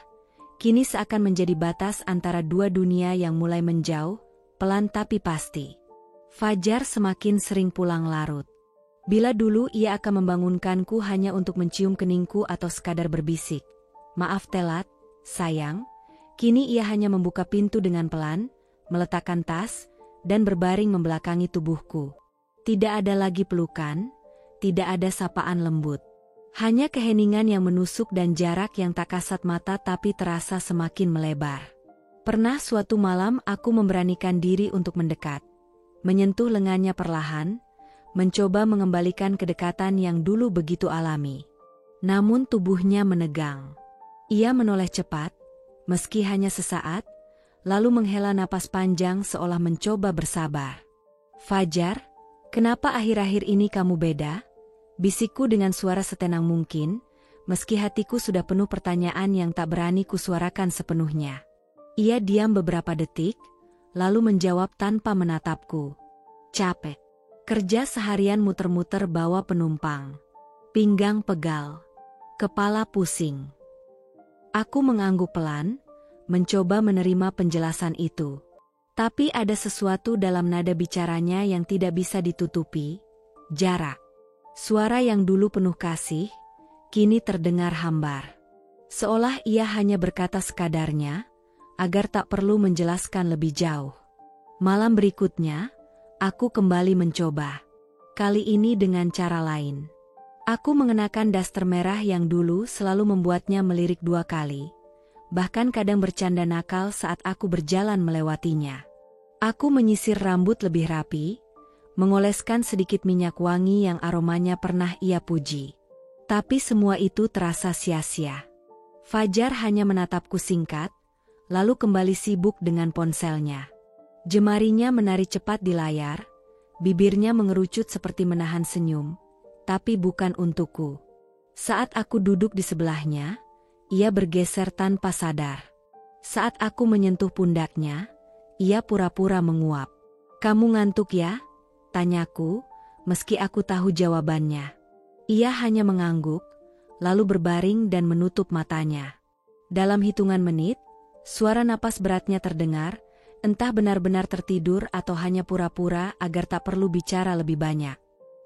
kini seakan menjadi batas antara dua dunia yang mulai menjauh, pelan tapi pasti. Fajar semakin sering pulang larut. Bila dulu ia akan membangunkanku hanya untuk mencium keningku atau sekadar berbisik, "Maaf telat, sayang," kini ia hanya membuka pintu dengan pelan, meletakkan tas, dan berbaring membelakangi tubuhku. Tidak ada lagi pelukan, tidak ada sapaan lembut. Hanya keheningan yang menusuk dan jarak yang tak kasat mata tapi terasa semakin melebar. Pernah suatu malam aku memberanikan diri untuk mendekat. Menyentuh lengannya perlahan, mencoba mengembalikan kedekatan yang dulu begitu alami. Namun tubuhnya menegang. Ia menoleh cepat, meski hanya sesaat, lalu menghela napas panjang seolah mencoba bersabar. "Fajar, kenapa akhir-akhir ini kamu beda?" Bisikku dengan suara setenang mungkin, meski hatiku sudah penuh pertanyaan yang tak berani kusuarakan sepenuhnya. Ia diam beberapa detik, lalu menjawab tanpa menatapku. "Capek. Kerja seharian muter-muter bawa penumpang. Pinggang pegal. Kepala pusing." Aku mengangguk pelan, mencoba menerima penjelasan itu. Tapi ada sesuatu dalam nada bicaranya yang tidak bisa ditutupi, jarak. Suara yang dulu penuh kasih, kini terdengar hambar. Seolah ia hanya berkata sekadarnya, agar tak perlu menjelaskan lebih jauh. Malam berikutnya, aku kembali mencoba. Kali ini dengan cara lain. Aku mengenakan daster merah yang dulu selalu membuatnya melirik 2 kali. Bahkan kadang bercanda nakal saat aku berjalan melewatinya. Aku menyisir rambut lebih rapi, mengoleskan sedikit minyak wangi yang aromanya pernah ia puji. Tapi semua itu terasa sia-sia. Fajar hanya menatapku singkat, lalu kembali sibuk dengan ponselnya. Jemarinya menari cepat di layar, bibirnya mengerucut seperti menahan senyum, tapi bukan untukku. Saat aku duduk di sebelahnya, ia bergeser tanpa sadar. Saat aku menyentuh pundaknya, ia pura-pura menguap. "Kamu ngantuk ya?" tanyaku, meski aku tahu jawabannya. Ia hanya mengangguk, lalu berbaring dan menutup matanya. Dalam hitungan menit, suara napas beratnya terdengar, entah benar-benar tertidur atau hanya pura-pura agar tak perlu bicara lebih banyak.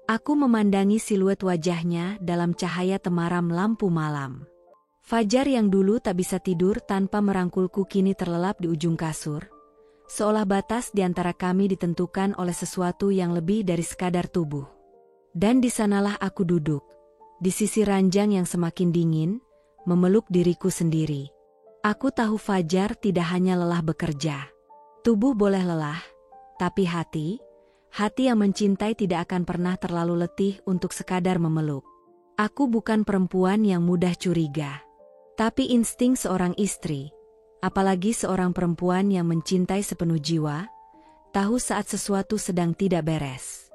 Aku memandangi siluet wajahnya dalam cahaya temaram lampu malam. Fajar yang dulu tak bisa tidur tanpa merangkulku kini terlelap di ujung kasur. Seolah batas di antara kami ditentukan oleh sesuatu yang lebih dari sekadar tubuh. Dan di sanalah aku duduk, di sisi ranjang yang semakin dingin, memeluk diriku sendiri. Aku tahu Fajar tidak hanya lelah bekerja. Tubuh boleh lelah, tapi hati yang mencintai tidak akan pernah terlalu letih untuk sekadar memeluk. Aku bukan perempuan yang mudah curiga, tapi insting seorang istri, apalagi seorang perempuan yang mencintai sepenuh jiwa, tahu saat sesuatu sedang tidak beres.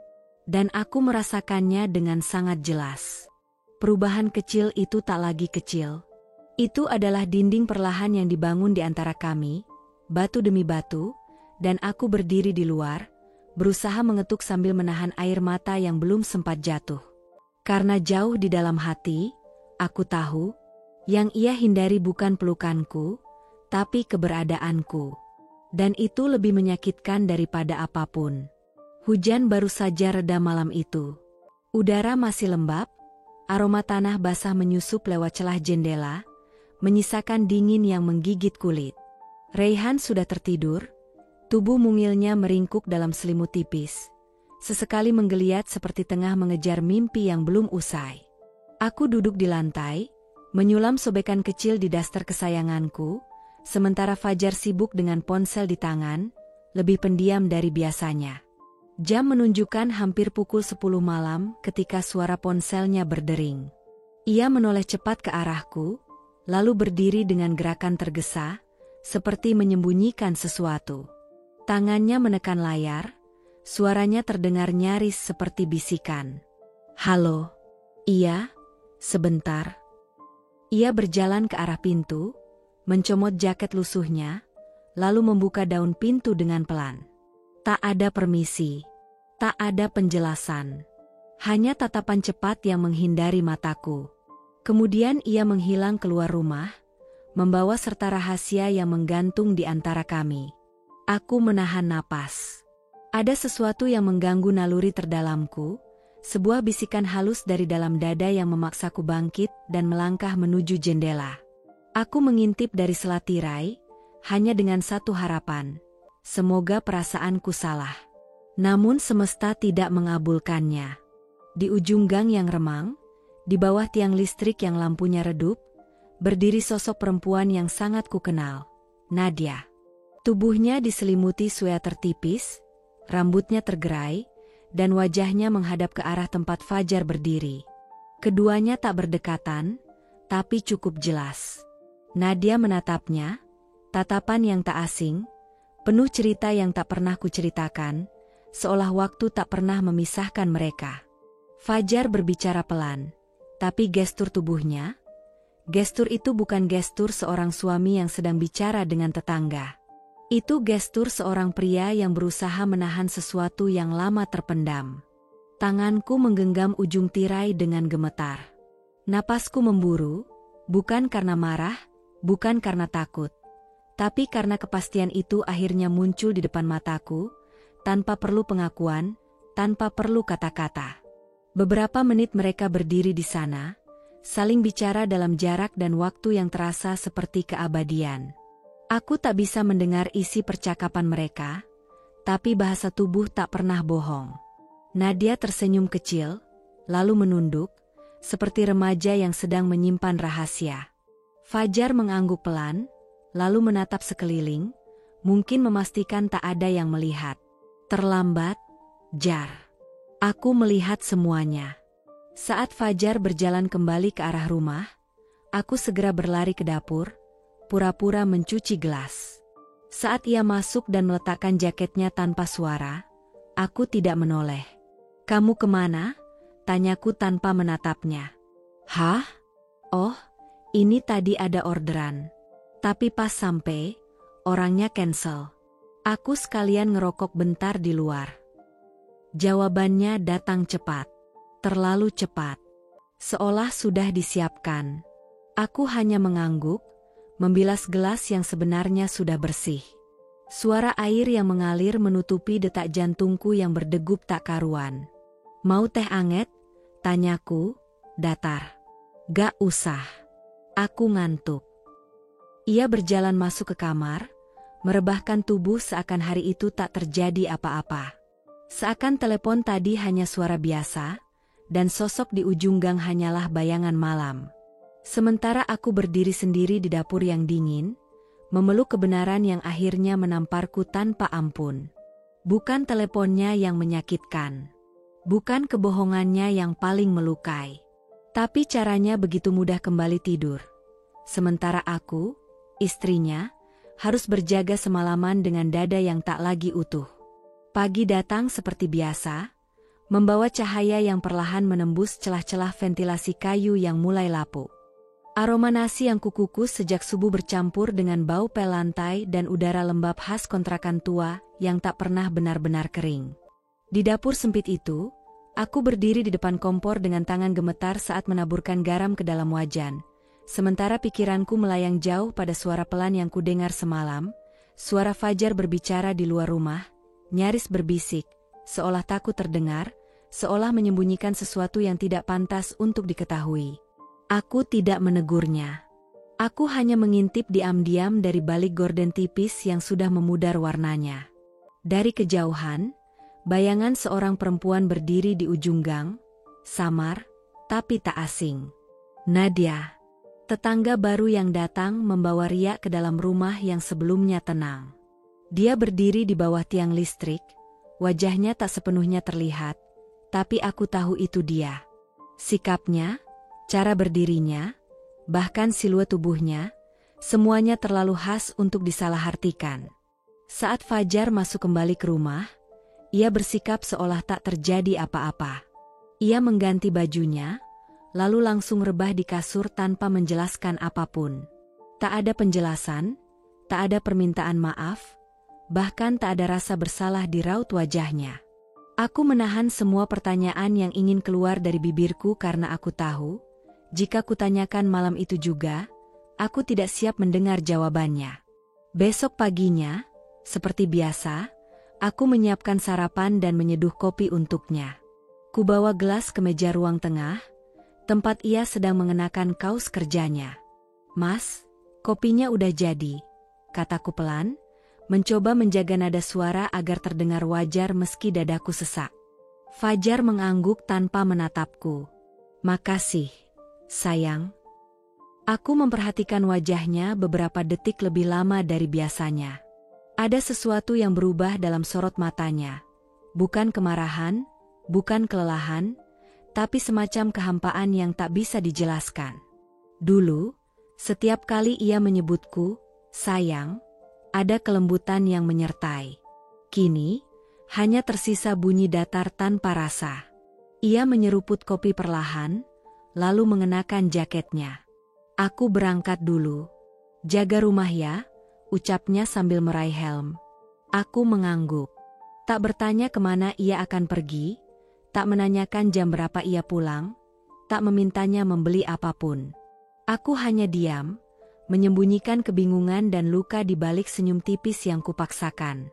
Dan aku merasakannya dengan sangat jelas. Perubahan kecil itu tak lagi kecil. Itu adalah dinding perlahan yang dibangun di antara kami, batu demi batu, dan aku berdiri di luar, berusaha mengetuk sambil menahan air mata yang belum sempat jatuh. Karena jauh di dalam hati, aku tahu, yang ia hindari bukan pelukanku, tapi keberadaanku. Dan itu lebih menyakitkan daripada apapun. Hujan baru saja reda malam itu. Udara masih lembab, aroma tanah basah menyusup lewat celah jendela, menyisakan dingin yang menggigit kulit. Raihan sudah tertidur, tubuh mungilnya meringkuk dalam selimut tipis. Sesekali menggeliat seperti tengah mengejar mimpi yang belum usai. Aku duduk di lantai, menyulam sobekan kecil di daster kesayanganku, sementara Fajar sibuk dengan ponsel di tangan, lebih pendiam dari biasanya. Jam menunjukkan hampir pukul 10 malam ketika suara ponselnya berdering. Ia menoleh cepat ke arahku, lalu berdiri dengan gerakan tergesa, seperti menyembunyikan sesuatu. Tangannya menekan layar, suaranya terdengar nyaris seperti bisikan. "Halo?" "Iya, sebentar." Ia berjalan ke arah pintu, mencomot jaket lusuhnya, lalu membuka daun pintu dengan pelan. Tak ada permisi, tak ada penjelasan. Hanya tatapan cepat yang menghindari mataku. Kemudian ia menghilang keluar rumah, membawa serta rahasia yang menggantung di antara kami. Aku menahan napas. Ada sesuatu yang mengganggu naluri terdalamku, sebuah bisikan halus dari dalam dada yang memaksaku bangkit dan melangkah menuju jendela. Aku mengintip dari sela tirai, hanya dengan satu harapan. Semoga perasaanku salah. Namun semesta tidak mengabulkannya. Di ujung gang yang remang, di bawah tiang listrik yang lampunya redup, berdiri sosok perempuan yang sangat kukenal, Nadia. Tubuhnya diselimuti sweater tipis, rambutnya tergerai, dan wajahnya menghadap ke arah tempat Fajar berdiri. Keduanya tak berdekatan, tapi cukup jelas. Nadia menatapnya, tatapan yang tak asing, penuh cerita yang tak pernah kuceritakan, seolah waktu tak pernah memisahkan mereka. Fajar berbicara pelan, tapi gestur tubuhnya, gestur itu bukan gestur seorang suami yang sedang bicara dengan tetangga. Itu gestur seorang pria yang berusaha menahan sesuatu yang lama terpendam. Tanganku menggenggam ujung tirai dengan gemetar. Napasku memburu, bukan karena marah, bukan karena takut, tapi karena kepastian itu akhirnya muncul di depan mataku, tanpa perlu pengakuan, tanpa perlu kata-kata. Beberapa menit mereka berdiri di sana, saling bicara dalam jarak dan waktu yang terasa seperti keabadian. Aku tak bisa mendengar isi percakapan mereka, tapi bahasa tubuh tak pernah bohong. Nadia tersenyum kecil, lalu menunduk, seperti remaja yang sedang menyimpan rahasia. Fajar mengangguk pelan, lalu menatap sekeliling, mungkin memastikan tak ada yang melihat. Terlambat, jar. Aku melihat semuanya. Saat Fajar berjalan kembali ke arah rumah, aku segera berlari ke dapur, pura-pura mencuci gelas. Saat ia masuk dan meletakkan jaketnya tanpa suara, aku tidak menoleh. "Kamu kemana?" tanyaku tanpa menatapnya. "Hah? Oh, ini tadi ada orderan. Tapi pas sampai, orangnya cancel. Aku sekalian ngerokok bentar di luar." Jawabannya datang cepat. Terlalu cepat. Seolah sudah disiapkan. Aku hanya mengangguk, membilas gelas yang sebenarnya sudah bersih. Suara air yang mengalir menutupi detak jantungku yang berdegup tak karuan. "Mau teh anget?" tanyaku, datar. "Gak usah. Aku ngantuk." Ia berjalan masuk ke kamar, merebahkan tubuh seakan hari itu tak terjadi apa-apa. Seakan telepon tadi hanya suara biasa, dan sosok di ujung gang hanyalah bayangan malam. Sementara aku berdiri sendiri di dapur yang dingin, memeluk kebenaran yang akhirnya menamparku tanpa ampun. Bukan teleponnya yang menyakitkan. Bukan kebohongannya yang paling melukai. Tapi caranya begitu mudah kembali tidur. Sementara aku, istrinya, harus berjaga semalaman dengan dada yang tak lagi utuh. Pagi datang seperti biasa, membawa cahaya yang perlahan menembus celah-celah ventilasi kayu yang mulai lapuk. Aroma nasi yang kukukus sejak subuh bercampur dengan bau pel lantai dan udara lembab khas kontrakan tua yang tak pernah benar-benar kering. Di dapur sempit itu, aku berdiri di depan kompor dengan tangan gemetar saat menaburkan garam ke dalam wajan. Sementara pikiranku melayang jauh pada suara pelan yang kudengar semalam, Suara Fajar berbicara di luar rumah, nyaris berbisik, seolah takut terdengar, seolah menyembunyikan sesuatu yang tidak pantas untuk diketahui. Aku tidak menegurnya. Aku hanya mengintip diam-diam dari balik gorden tipis yang sudah memudar warnanya. Dari kejauhan, bayangan seorang perempuan berdiri di ujung gang, samar, tapi tak asing. Nadia, tetangga baru yang datang membawa Ria ke dalam rumah yang sebelumnya tenang. Dia berdiri di bawah tiang listrik, wajahnya tak sepenuhnya terlihat, tapi aku tahu itu dia. Sikapnya, cara berdirinya, bahkan siluet tubuhnya, semuanya terlalu khas untuk disalahartikan. Saat Fajar masuk kembali ke rumah, ia bersikap seolah tak terjadi apa-apa. Ia mengganti bajunya, lalu langsung rebah di kasur tanpa menjelaskan apapun. Tak ada penjelasan, tak ada permintaan maaf, bahkan tak ada rasa bersalah di raut wajahnya. Aku menahan semua pertanyaan yang ingin keluar dari bibirku karena aku tahu, jika kutanyakan malam itu juga, aku tidak siap mendengar jawabannya. Besok paginya, seperti biasa, aku menyiapkan sarapan dan menyeduh kopi untuknya. Kubawa gelas ke meja ruang tengah, tempat ia sedang mengenakan kaos kerjanya. "Mas, kopinya udah jadi," kataku pelan, mencoba menjaga nada suara agar terdengar wajar meski dadaku sesak. Fajar mengangguk tanpa menatapku. "Makasih, sayang." Aku memperhatikan wajahnya beberapa detik lebih lama dari biasanya. Ada sesuatu yang berubah dalam sorot matanya. Bukan kemarahan, bukan kelelahan, tapi semacam kehampaan yang tak bisa dijelaskan. Dulu, setiap kali ia menyebutku, "Sayang," ada kelembutan yang menyertai. Kini, hanya tersisa bunyi datar tanpa rasa. Ia menyeruput kopi perlahan, lalu mengenakan jaketnya. "Aku berangkat dulu. Jaga rumah ya," ucapnya sambil meraih helm. Aku mengangguk. Tak bertanya kemana ia akan pergi, tak menanyakan jam berapa ia pulang, tak memintanya membeli apapun. Aku hanya diam, menyembunyikan kebingungan dan luka di balik senyum tipis yang kupaksakan.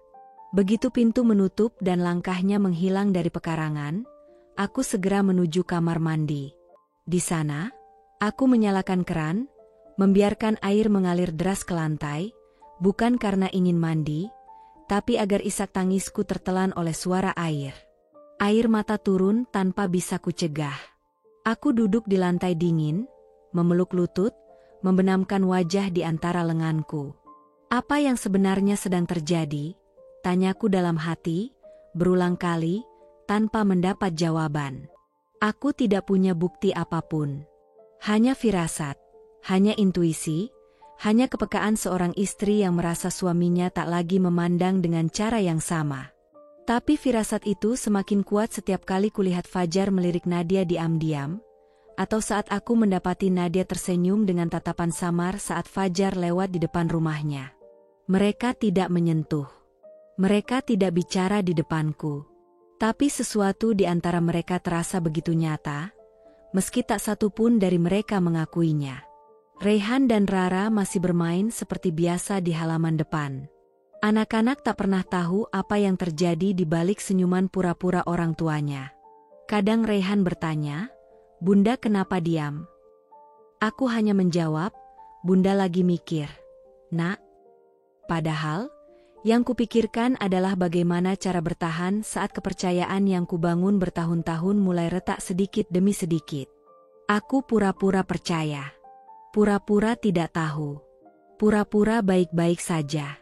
Begitu pintu menutup dan langkahnya menghilang dari pekarangan, aku segera menuju kamar mandi. Di sana, aku menyalakan keran, membiarkan air mengalir deras ke lantai, bukan karena ingin mandi, tapi agar isak tangisku tertelan oleh suara air. Air mata turun tanpa bisa kucegah. Aku duduk di lantai dingin, memeluk lutut, membenamkan wajah di antara lenganku. Apa yang sebenarnya sedang terjadi? Tanyaku dalam hati, berulang kali, tanpa mendapat jawaban. Aku tidak punya bukti apapun. Hanya firasat, hanya intuisi, hanya kepekaan seorang istri yang merasa suaminya tak lagi memandang dengan cara yang sama. Tapi firasat itu semakin kuat setiap kali kulihat Fajar melirik Nadia diam-diam, atau saat aku mendapati Nadia tersenyum dengan tatapan samar saat Fajar lewat di depan rumahnya. Mereka tidak menyentuh. Mereka tidak bicara di depanku. Tapi sesuatu di antara mereka terasa begitu nyata, meski tak satu pun dari mereka mengakuinya. Rehan dan Rara masih bermain seperti biasa di halaman depan. Anak-anak tak pernah tahu apa yang terjadi di balik senyuman pura-pura orang tuanya. Kadang Rehan bertanya, "Bunda kenapa diam?" Aku hanya menjawab, "Bunda lagi mikir, Nak." Padahal, yang kupikirkan adalah bagaimana cara bertahan saat kepercayaan yang kubangun bertahun-tahun mulai retak sedikit demi sedikit. Aku pura-pura percaya. Pura-pura tidak tahu. Pura-pura baik-baik saja.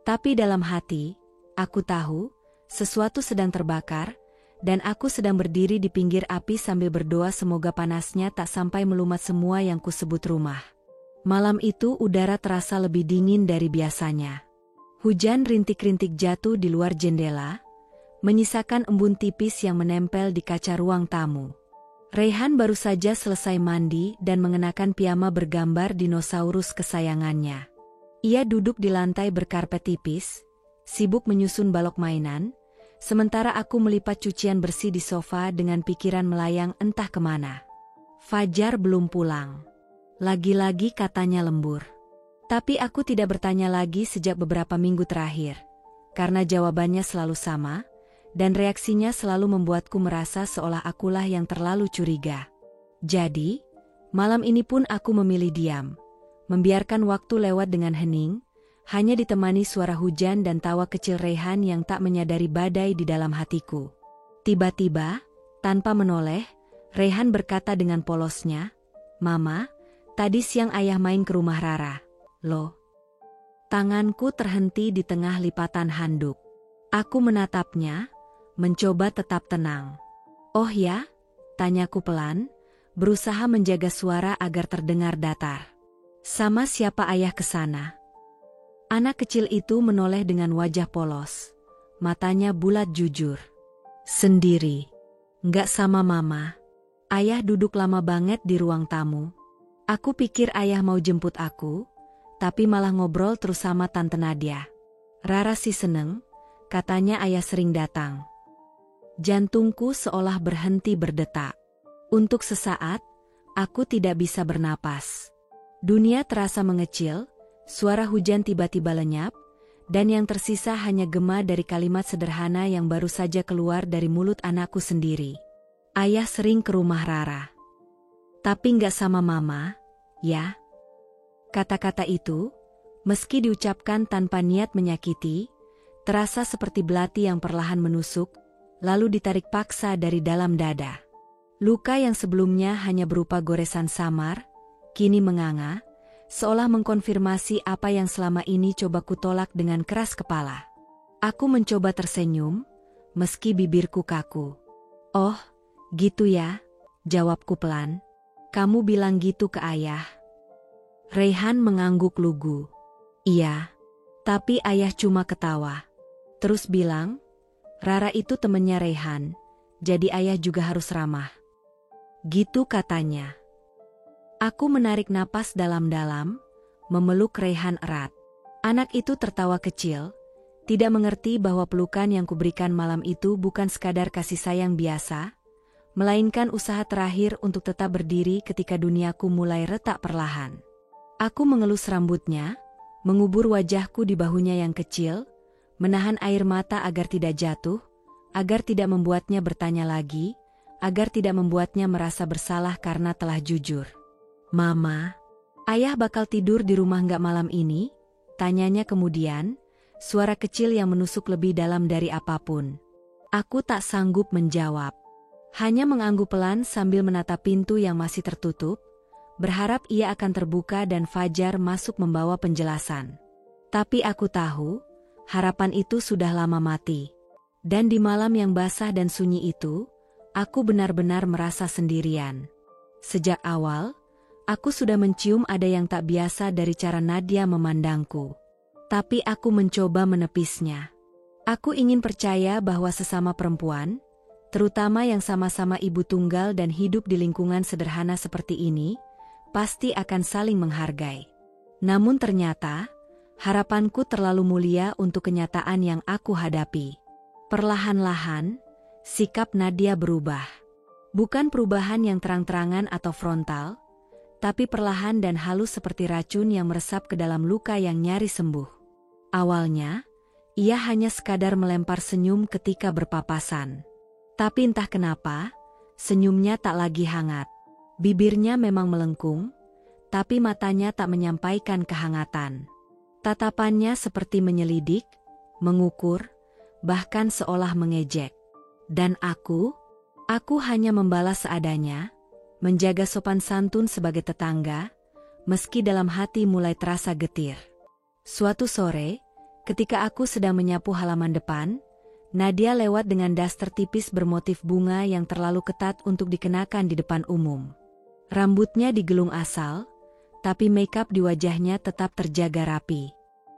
Tapi dalam hati, aku tahu, sesuatu sedang terbakar, dan aku sedang berdiri di pinggir api sambil berdoa semoga panasnya tak sampai melumat semua yang kusebut rumah. Malam itu udara terasa lebih dingin dari biasanya. Hujan rintik-rintik jatuh di luar jendela, menyisakan embun tipis yang menempel di kaca ruang tamu. Rehan baru saja selesai mandi dan mengenakan piyama bergambar dinosaurus kesayangannya. Ia duduk di lantai berkarpet tipis, sibuk menyusun balok mainan, sementara aku melipat cucian bersih di sofa dengan pikiran melayang entah kemana. Fajar belum pulang. Lagi-lagi katanya lembur. Tapi aku tidak bertanya lagi sejak beberapa minggu terakhir, karena jawabannya selalu sama, dan reaksinya selalu membuatku merasa seolah akulah yang terlalu curiga. Jadi, malam ini pun aku memilih diam, membiarkan waktu lewat dengan hening, hanya ditemani suara hujan dan tawa kecil Raihan yang tak menyadari badai di dalam hatiku. Tiba-tiba, tanpa menoleh, Raihan berkata dengan polosnya, "Mama, tadi siang ayah main ke rumah Rara." Loh. Tanganku terhenti di tengah lipatan handuk. Aku menatapnya, mencoba tetap tenang. "Oh ya?" tanyaku pelan, berusaha menjaga suara agar terdengar datar. "Sama siapa ayah ke sana?" Anak kecil itu menoleh dengan wajah polos. Matanya bulat jujur. "Sendiri. Nggak sama mama. Ayah duduk lama banget di ruang tamu. Aku pikir ayah mau jemput aku, tapi malah ngobrol terus sama Tante Nadia. Rara sih seneng, katanya ayah sering datang." Jantungku seolah berhenti berdetak. Untuk sesaat, aku tidak bisa bernapas. Dunia terasa mengecil, suara hujan tiba-tiba lenyap, dan yang tersisa hanya gema dari kalimat sederhana yang baru saja keluar dari mulut anakku sendiri. "Ayah sering ke rumah Rara. Tapi nggak sama mama, ya?" Kata-kata itu, meski diucapkan tanpa niat menyakiti, terasa seperti belati yang perlahan menusuk, lalu ditarik paksa dari dalam dada. Luka yang sebelumnya hanya berupa goresan samar, kini menganga, seolah mengkonfirmasi apa yang selama ini coba kutolak dengan keras kepala. Aku mencoba tersenyum, meski bibirku kaku. "Oh, gitu ya?" jawabku pelan. "Kamu bilang gitu ke ayah?" Raihan mengangguk lugu. "Iya, tapi ayah cuma ketawa. Terus bilang, Rara itu temennya Raihan, jadi ayah juga harus ramah. Gitu katanya." Aku menarik napas dalam-dalam, memeluk Raihan erat. Anak itu tertawa kecil, tidak mengerti bahwa pelukan yang kuberikan malam itu bukan sekadar kasih sayang biasa, melainkan usaha terakhir untuk tetap berdiri ketika duniaku mulai retak perlahan. Aku mengelus rambutnya, mengubur wajahku di bahunya yang kecil, menahan air mata agar tidak jatuh, agar tidak membuatnya bertanya lagi, agar tidak membuatnya merasa bersalah karena telah jujur. "Mama, ayah bakal tidur di rumah nggak malam ini?" tanyanya kemudian, suara kecil yang menusuk lebih dalam dari apapun. Aku tak sanggup menjawab. Hanya mengangguk pelan sambil menatap pintu yang masih tertutup, berharap ia akan terbuka dan Fajar masuk membawa penjelasan. Tapi aku tahu, harapan itu sudah lama mati. Dan di malam yang basah dan sunyi itu, aku benar-benar merasa sendirian. Sejak awal, aku sudah mencium ada yang tak biasa dari cara Nadia memandangku. Tapi aku mencoba menepisnya. Aku ingin percaya bahwa sesama perempuan, terutama yang sama-sama ibu tunggal dan hidup di lingkungan sederhana seperti ini, pasti akan saling menghargai. Namun ternyata, harapanku terlalu mulia untuk kenyataan yang aku hadapi. Perlahan-lahan, sikap Nadia berubah. Bukan perubahan yang terang-terangan atau frontal, tapi perlahan dan halus seperti racun yang meresap ke dalam luka yang nyaris sembuh. Awalnya, ia hanya sekadar melempar senyum ketika berpapasan. Tapi entah kenapa, senyumnya tak lagi hangat. Bibirnya memang melengkung, tapi matanya tak menyampaikan kehangatan. Tatapannya seperti menyelidik, mengukur, bahkan seolah mengejek. Dan aku hanya membalas seadanya, menjaga sopan santun sebagai tetangga, meski dalam hati mulai terasa getir. Suatu sore, ketika aku sedang menyapu halaman depan, Nadia lewat dengan daster tipis bermotif bunga yang terlalu ketat untuk dikenakan di depan umum. Rambutnya digelung asal, tapi makeup di wajahnya tetap terjaga rapi.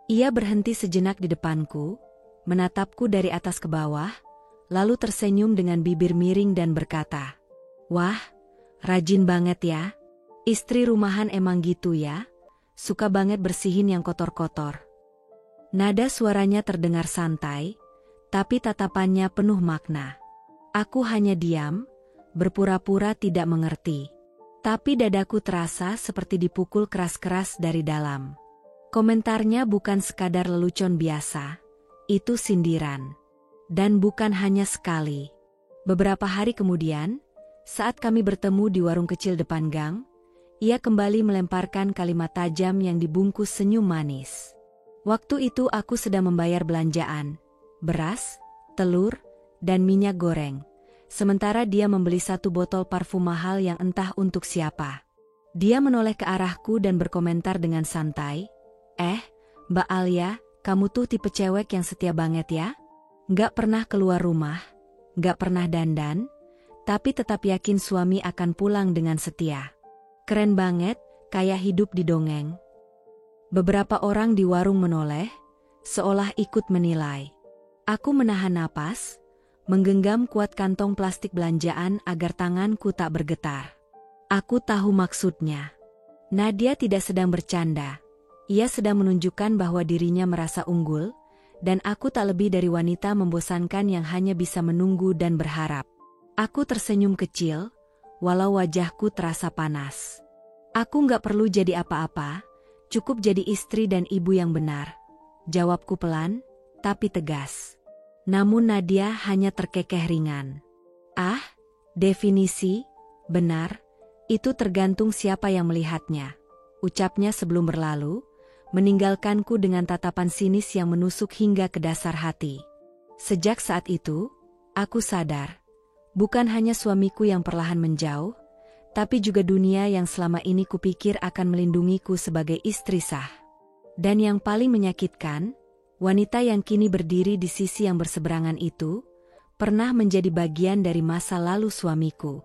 Ia berhenti sejenak di depanku, menatapku dari atas ke bawah, lalu tersenyum dengan bibir miring dan berkata, "Wah, rajin banget ya. Istri rumahan emang gitu ya, suka banget bersihin yang kotor-kotor." Nada suaranya terdengar santai, tapi tatapannya penuh makna. Aku hanya diam, berpura-pura tidak mengerti. Tapi dadaku terasa seperti dipukul keras-keras dari dalam. Komentarnya bukan sekadar lelucon biasa, itu sindiran. Dan bukan hanya sekali. Beberapa hari kemudian, saat kami bertemu di warung kecil depan gang, ia kembali melemparkan kalimat tajam yang dibungkus senyum manis. Waktu itu aku sedang membayar belanjaan, beras, telur, dan minyak goreng. Sementara dia membeli satu botol parfum mahal yang entah untuk siapa. Dia menoleh ke arahku dan berkomentar dengan santai, Mbak Alia, kamu tuh tipe cewek yang setia banget ya? Nggak pernah keluar rumah, nggak pernah dandan, tapi tetap yakin suami akan pulang dengan setia. Keren banget, kayak hidup di dongeng. Beberapa orang di warung menoleh, seolah ikut menilai. Aku menahan napas, menggenggam kuat kantong plastik belanjaan agar tanganku tak bergetar. Aku tahu maksudnya. Nadia tidak sedang bercanda. Ia sedang menunjukkan bahwa dirinya merasa unggul, dan aku tak lebih dari wanita membosankan yang hanya bisa menunggu dan berharap. Aku tersenyum kecil, walau wajahku terasa panas. Aku nggak perlu jadi apa-apa, cukup jadi istri dan ibu yang benar. Jawabku pelan, tapi tegas. Namun Nadia hanya terkekeh ringan. Definisi, benar, itu tergantung siapa yang melihatnya. Ucapnya sebelum berlalu, meninggalkanku dengan tatapan sinis yang menusuk hingga ke dasar hati. Sejak saat itu, aku sadar, bukan hanya suamiku yang perlahan menjauh, tapi juga dunia yang selama ini kupikir akan melindungiku sebagai istri sah. Dan yang paling menyakitkan, wanita yang kini berdiri di sisi yang berseberangan itu, pernah menjadi bagian dari masa lalu suamiku.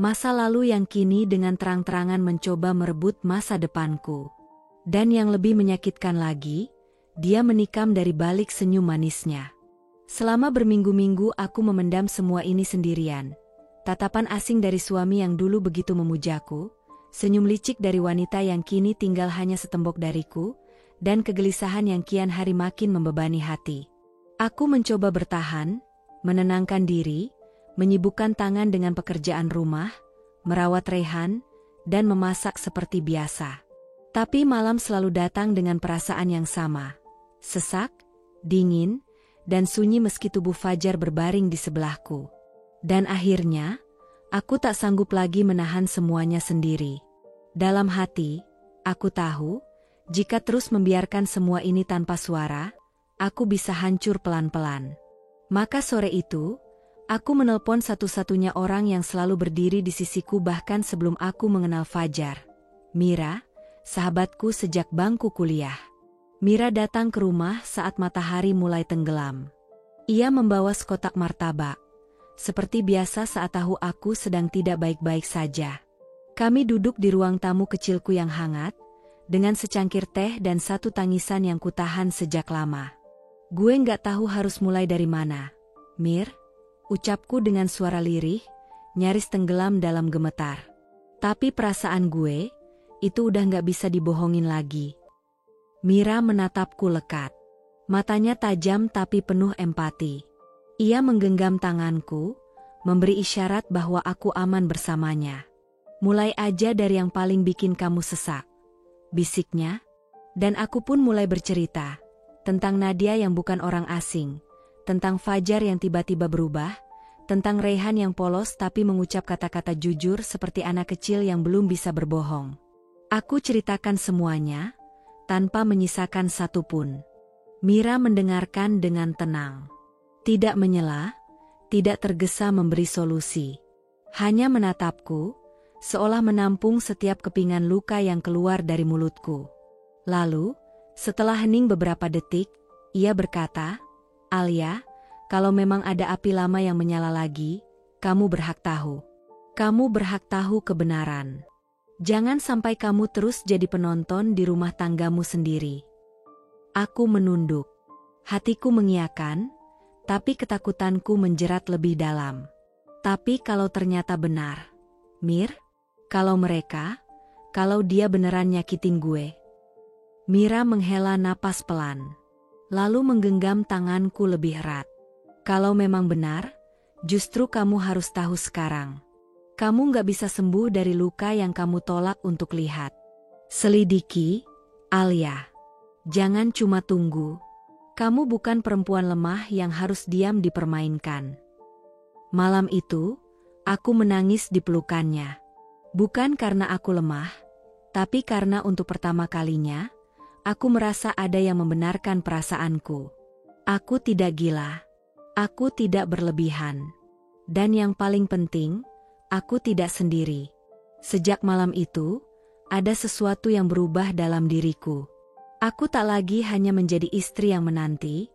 Masa lalu yang kini dengan terang-terangan mencoba merebut masa depanku. Dan yang lebih menyakitkan lagi, dia menikam dari balik senyum manisnya. Selama berminggu-minggu aku memendam semua ini sendirian. Tatapan asing dari suami yang dulu begitu memujaku, senyum licik dari wanita yang kini tinggal hanya setembok dariku, dan kegelisahan yang kian hari makin membebani hati. Aku mencoba bertahan, menenangkan diri, menyibukkan tangan dengan pekerjaan rumah, merawat Rehan, dan memasak seperti biasa. Tapi malam selalu datang dengan perasaan yang sama. Sesak, dingin, dan sunyi meski tubuh Fajar berbaring di sebelahku. Dan akhirnya, aku tak sanggup lagi menahan semuanya sendiri. Dalam hati, aku tahu, jika terus membiarkan semua ini tanpa suara, aku bisa hancur pelan-pelan. Maka sore itu, aku menelpon satu-satunya orang yang selalu berdiri di sisiku bahkan sebelum aku mengenal Fajar. Mira, sahabatku sejak bangku kuliah. Mira datang ke rumah saat matahari mulai tenggelam. Ia membawa sekotak martabak. Seperti biasa saat tahu aku sedang tidak baik-baik saja. Kami duduk di ruang tamu kecilku yang hangat, dengan secangkir teh dan satu tangisan yang kutahan sejak lama. Gue nggak tahu harus mulai dari mana, Mir, ucapku dengan suara lirih, nyaris tenggelam dalam gemetar. Tapi perasaan gue, itu udah nggak bisa dibohongin lagi. Mira menatapku lekat. Matanya tajam tapi penuh empati. Ia menggenggam tanganku, memberi isyarat bahwa aku aman bersamanya. Mulai aja dari yang paling bikin kamu sesak, bisiknya. Dan aku pun mulai bercerita tentang Nadia yang bukan orang asing, tentang Fajar yang tiba-tiba berubah, tentang Rehan yang polos tapi mengucap kata-kata jujur seperti anak kecil yang belum bisa berbohong. Aku ceritakan semuanya, tanpa menyisakan satupun. Mira mendengarkan dengan tenang. Tidak menyela, tidak tergesa memberi solusi. Hanya menatapku, seolah menampung setiap kepingan luka yang keluar dari mulutku. Lalu, setelah hening beberapa detik, ia berkata, Alia, kalau memang ada api lama yang menyala lagi, kamu berhak tahu. Kamu berhak tahu kebenaran. Jangan sampai kamu terus jadi penonton di rumah tanggamu sendiri. Aku menunduk. Hatiku mengiyakan, tapi ketakutanku menjerat lebih dalam. Tapi kalau ternyata benar, Mir, kalau dia beneran nyakitin gue. Mira menghela napas pelan, lalu menggenggam tanganku lebih erat. Kalau memang benar, justru kamu harus tahu sekarang. Kamu nggak bisa sembuh dari luka yang kamu tolak untuk lihat. Selidiki, Alia. Jangan cuma tunggu. Kamu bukan perempuan lemah yang harus diam dipermainkan. Malam itu, aku menangis di pelukannya. Bukan karena aku lemah, tapi karena untuk pertama kalinya, aku merasa ada yang membenarkan perasaanku. Aku tidak gila. Aku tidak berlebihan. Dan yang paling penting, aku tidak sendiri. Sejak malam itu, ada sesuatu yang berubah dalam diriku. Aku tak lagi hanya menjadi istri yang menanti,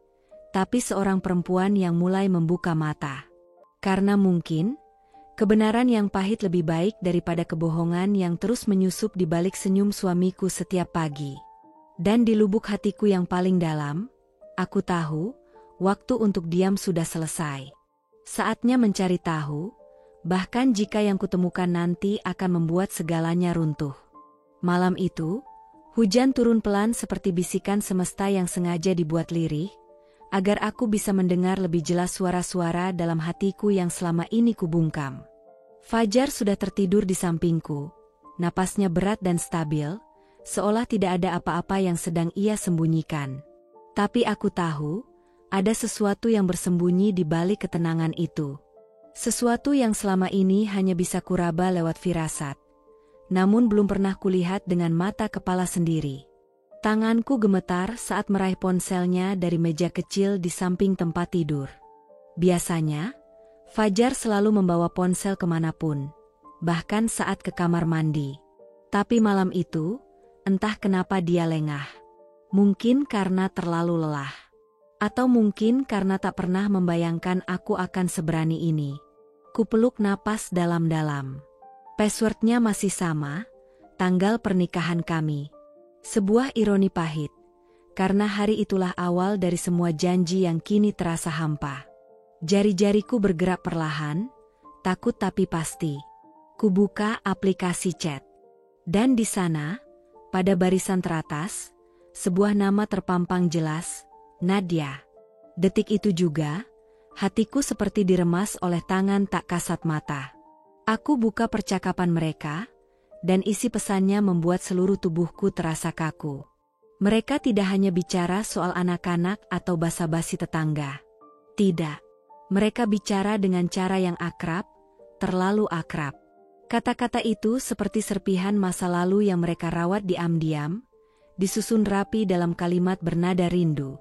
tapi seorang perempuan yang mulai membuka mata. Karena mungkin, kebenaran yang pahit lebih baik daripada kebohongan yang terus menyusup di balik senyum suamiku setiap pagi. Dan di lubuk hatiku yang paling dalam, aku tahu, waktu untuk diam sudah selesai. Saatnya mencari tahu, bahkan jika yang kutemukan nanti akan membuat segalanya runtuh. Malam itu, hujan turun pelan seperti bisikan semesta yang sengaja dibuat lirih, agar aku bisa mendengar lebih jelas suara-suara dalam hatiku yang selama ini kubungkam. Fajar sudah tertidur di sampingku, napasnya berat dan stabil, seolah tidak ada apa-apa yang sedang ia sembunyikan. Tapi aku tahu, ada sesuatu yang bersembunyi di balik ketenangan itu. Sesuatu yang selama ini hanya bisa kuraba lewat firasat, namun belum pernah kulihat dengan mata kepala sendiri. Tanganku gemetar saat meraih ponselnya dari meja kecil di samping tempat tidur. Biasanya, Fajar selalu membawa ponsel kemanapun, bahkan saat ke kamar mandi. Tapi malam itu, entah kenapa dia lengah. Mungkin karena terlalu lelah. Atau mungkin karena tak pernah membayangkan aku akan seberani ini. Kupeluk napas dalam-dalam. Passwordnya masih sama, tanggal pernikahan kami. Sebuah ironi pahit, karena hari itulah awal dari semua janji yang kini terasa hampa. Jari-jariku bergerak perlahan, takut tapi pasti. Kubuka aplikasi chat. Dan di sana, pada barisan teratas, sebuah nama terpampang jelas, Nadia. Detik itu juga, hatiku seperti diremas oleh tangan tak kasat mata. Aku buka percakapan mereka, dan isi pesannya membuat seluruh tubuhku terasa kaku. Mereka tidak hanya bicara soal anak-anak atau basa-basi tetangga. Tidak. Mereka bicara dengan cara yang akrab, terlalu akrab. Kata-kata itu seperti serpihan masa lalu yang mereka rawat diam-diam, disusun rapi dalam kalimat bernada rindu.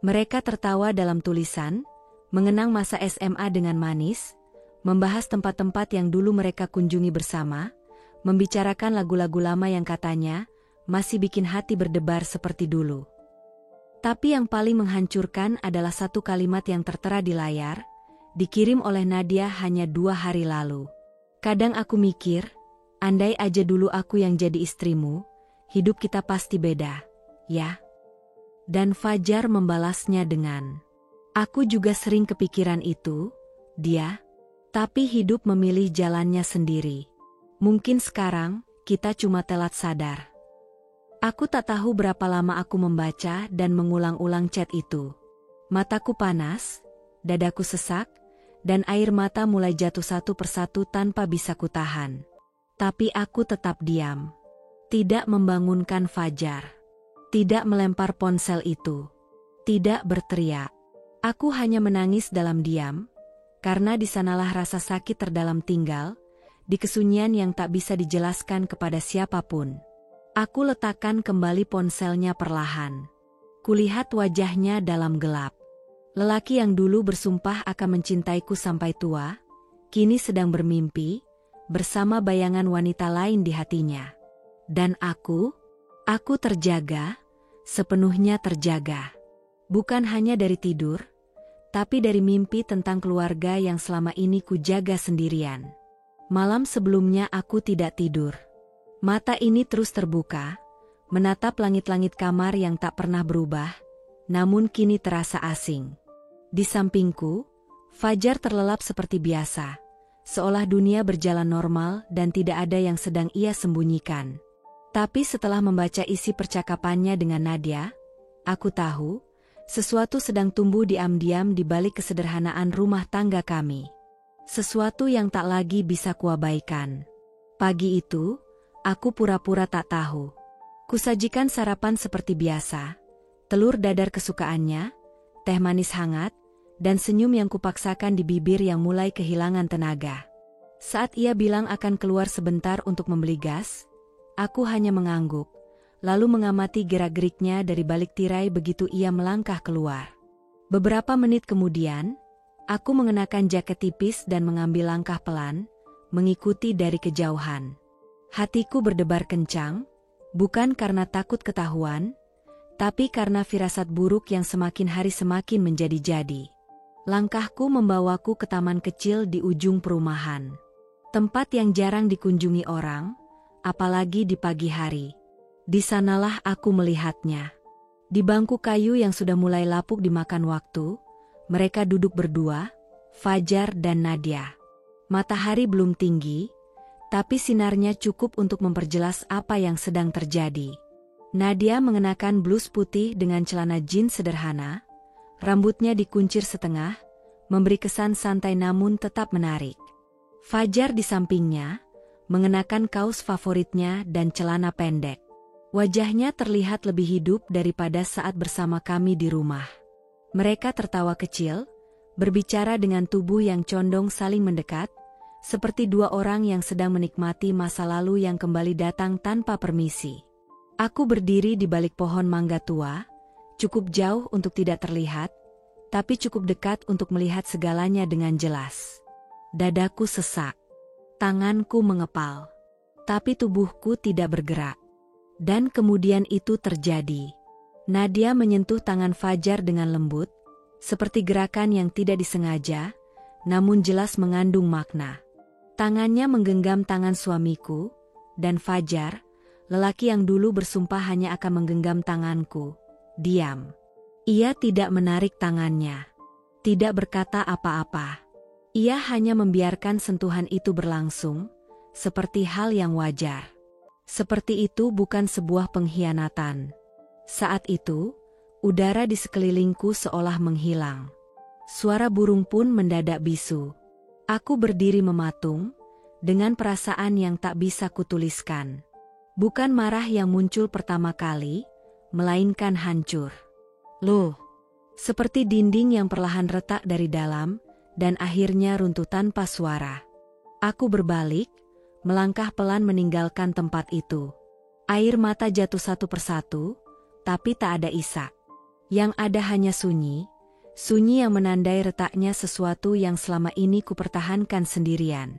Mereka tertawa dalam tulisan, mengenang masa SMA dengan manis, membahas tempat-tempat yang dulu mereka kunjungi bersama, membicarakan lagu-lagu lama yang katanya masih bikin hati berdebar seperti dulu. Tapi yang paling menghancurkan adalah satu kalimat yang tertera di layar, dikirim oleh Nadia hanya 2 hari lalu. Kadang aku mikir, andai aja dulu aku yang jadi istrimu, hidup kita pasti beda, ya? Dan Fajar membalasnya dengan, aku juga sering kepikiran itu, dia. Tapi hidup memilih jalannya sendiri. Mungkin sekarang, kita cuma telat sadar. Aku tak tahu berapa lama aku membaca dan mengulang-ulang chat itu. Mataku panas, dadaku sesak, dan air mata mulai jatuh satu persatu tanpa bisa kutahan. Tapi aku tetap diam. Tidak membangunkan Fajar. Tidak melempar ponsel itu. Tidak berteriak. Aku hanya menangis dalam diam, karena di sanalah rasa sakit terdalam tinggal, di kesunyian yang tak bisa dijelaskan kepada siapapun. Aku letakkan kembali ponselnya perlahan. Kulihat wajahnya dalam gelap. Lelaki yang dulu bersumpah akan mencintaiku sampai tua, kini sedang bermimpi, bersama bayangan wanita lain di hatinya. Dan aku terjaga, sepenuhnya terjaga. Bukan hanya dari tidur, tapi dari mimpi tentang keluarga yang selama ini kujaga sendirian. Malam sebelumnya aku tidak tidur. Mata ini terus terbuka, menatap langit-langit kamar yang tak pernah berubah, namun kini terasa asing. Di sampingku, Fajar terlelap seperti biasa, seolah dunia berjalan normal dan tidak ada yang sedang ia sembunyikan. Tapi setelah membaca isi percakapannya dengan Nadia, aku tahu, sesuatu sedang tumbuh diam-diam di balik kesederhanaan rumah tangga kami. Sesuatu yang tak lagi bisa kuabaikan. Pagi itu, aku pura-pura tak tahu. Kusajikan sarapan seperti biasa, telur dadar kesukaannya, teh manis hangat, dan senyum yang kupaksakan di bibir yang mulai kehilangan tenaga. Saat ia bilang akan keluar sebentar untuk membeli gas, aku hanya mengangguk, lalu mengamati gerak-geriknya dari balik tirai begitu ia melangkah keluar. Beberapa menit kemudian, aku mengenakan jaket tipis dan mengambil langkah pelan, mengikuti dari kejauhan. Hatiku berdebar kencang, bukan karena takut ketahuan, tapi karena firasat buruk yang semakin hari semakin menjadi-jadi. Langkahku membawaku ke taman kecil di ujung perumahan. Tempat yang jarang dikunjungi orang, apalagi di pagi hari. Di sanalah aku melihatnya. Di bangku kayu yang sudah mulai lapuk dimakan waktu, mereka duduk berdua, Fajar dan Nadia. Matahari belum tinggi, tapi sinarnya cukup untuk memperjelas apa yang sedang terjadi. Nadia mengenakan blus putih dengan celana jeans sederhana, rambutnya dikuncir setengah, memberi kesan santai namun tetap menarik. Fajar di sampingnya, mengenakan kaos favoritnya dan celana pendek. Wajahnya terlihat lebih hidup daripada saat bersama kami di rumah. Mereka tertawa kecil, berbicara dengan tubuh yang condong saling mendekat, seperti dua orang yang sedang menikmati masa lalu yang kembali datang tanpa permisi. Aku berdiri di balik pohon mangga tua, cukup jauh untuk tidak terlihat, tapi cukup dekat untuk melihat segalanya dengan jelas. Dadaku sesak, tanganku mengepal, tapi tubuhku tidak bergerak. Dan kemudian itu terjadi. Nadia menyentuh tangan Fajar dengan lembut, seperti gerakan yang tidak disengaja, namun jelas mengandung makna. Tangannya menggenggam tangan suamiku, dan Fajar, lelaki yang dulu bersumpah hanya akan menggenggam tanganku, diam. Ia tidak menarik tangannya, tidak berkata apa-apa. Ia hanya membiarkan sentuhan itu berlangsung, seperti hal yang wajar. Seperti itu bukan sebuah pengkhianatan. Saat itu, udara di sekelilingku seolah menghilang. Suara burung pun mendadak bisu. Aku berdiri mematung, dengan perasaan yang tak bisa kutuliskan. Bukan marah yang muncul pertama kali, melainkan hancur. Loh, seperti dinding yang perlahan retak dari dalam, dan akhirnya runtuh tanpa suara. Aku berbalik, melangkah pelan meninggalkan tempat itu. Air mata jatuh satu persatu, tapi tak ada isak. Yang ada hanya sunyi, sunyi yang menandai retaknya sesuatu yang selama ini kupertahankan sendirian.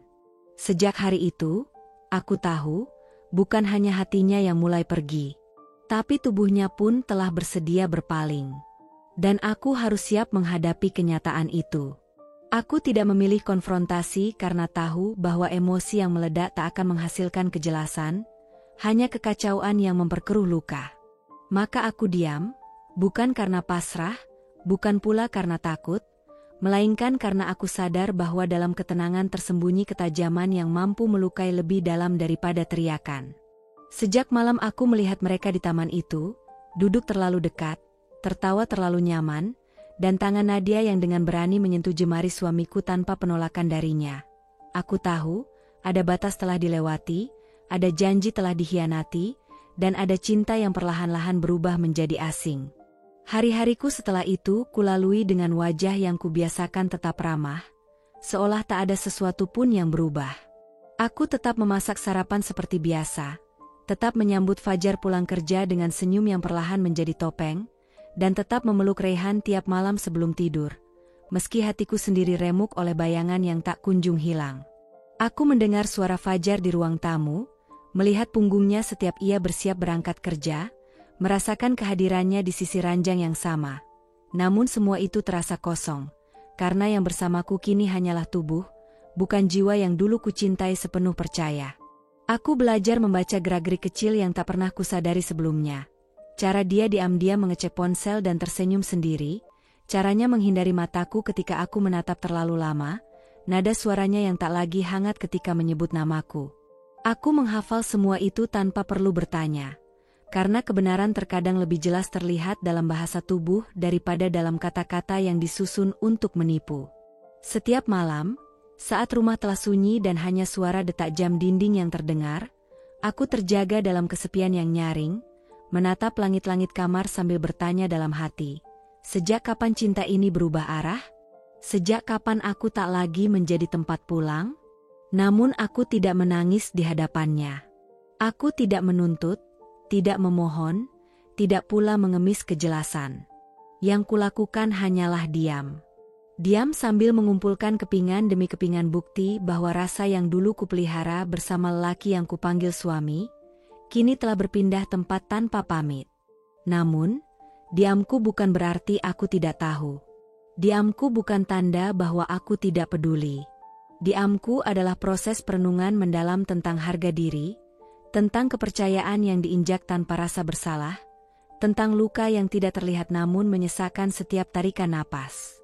Sejak hari itu, aku tahu, bukan hanya hatinya yang mulai pergi, tapi tubuhnya pun telah bersedia berpaling. Dan aku harus siap menghadapi kenyataan itu. Aku tidak memilih konfrontasi karena tahu bahwa emosi yang meledak tak akan menghasilkan kejelasan, hanya kekacauan yang memperkeruh luka. Maka aku diam, bukan karena pasrah, bukan pula karena takut, melainkan karena aku sadar bahwa dalam ketenangan tersembunyi ketajaman yang mampu melukai lebih dalam daripada teriakan. Sejak malam aku melihat mereka di taman itu, duduk terlalu dekat, tertawa terlalu nyaman, dan tangan Nadia yang dengan berani menyentuh jemari suamiku tanpa penolakan darinya. Aku tahu, ada batas telah dilewati, ada janji telah dikhianati, dan ada cinta yang perlahan-lahan berubah menjadi asing. Hari-hariku setelah itu kulalui dengan wajah yang kubiasakan tetap ramah, seolah tak ada sesuatu pun yang berubah. Aku tetap memasak sarapan seperti biasa, tetap menyambut Fajar pulang kerja dengan senyum yang perlahan menjadi topeng, dan tetap memeluk Rehan tiap malam sebelum tidur, meski hatiku sendiri remuk oleh bayangan yang tak kunjung hilang. Aku mendengar suara Fajar di ruang tamu, melihat punggungnya setiap ia bersiap berangkat kerja, merasakan kehadirannya di sisi ranjang yang sama. Namun semua itu terasa kosong, karena yang bersamaku kini hanyalah tubuh, bukan jiwa yang dulu kucintai sepenuh percaya. Aku belajar membaca gerak-gerik kecil yang tak pernah kusadari sebelumnya. Cara dia diam-diam mengecek ponsel dan tersenyum sendiri, caranya menghindari mataku ketika aku menatap terlalu lama, nada suaranya yang tak lagi hangat ketika menyebut namaku. Aku menghafal semua itu tanpa perlu bertanya, karena kebenaran terkadang lebih jelas terlihat dalam bahasa tubuh daripada dalam kata-kata yang disusun untuk menipu. Setiap malam, saat rumah telah sunyi dan hanya suara detak jam dinding yang terdengar, aku terjaga dalam kesepian yang nyaring, menatap langit-langit kamar sambil bertanya dalam hati, sejak kapan cinta ini berubah arah? Sejak kapan aku tak lagi menjadi tempat pulang? Namun aku tidak menangis di hadapannya. Aku tidak menuntut, tidak memohon, tidak pula mengemis kejelasan. Yang kulakukan hanyalah diam. Diam sambil mengumpulkan kepingan demi kepingan bukti bahwa rasa yang dulu kupelihara bersama lelaki yang kupanggil suami, kini telah berpindah tempat tanpa pamit. Namun, diamku bukan berarti aku tidak tahu. Diamku bukan tanda bahwa aku tidak peduli. Diamku adalah proses perenungan mendalam tentang harga diri, tentang kepercayaan yang diinjak tanpa rasa bersalah, tentang luka yang tidak terlihat namun menyesakan setiap tarikan napas.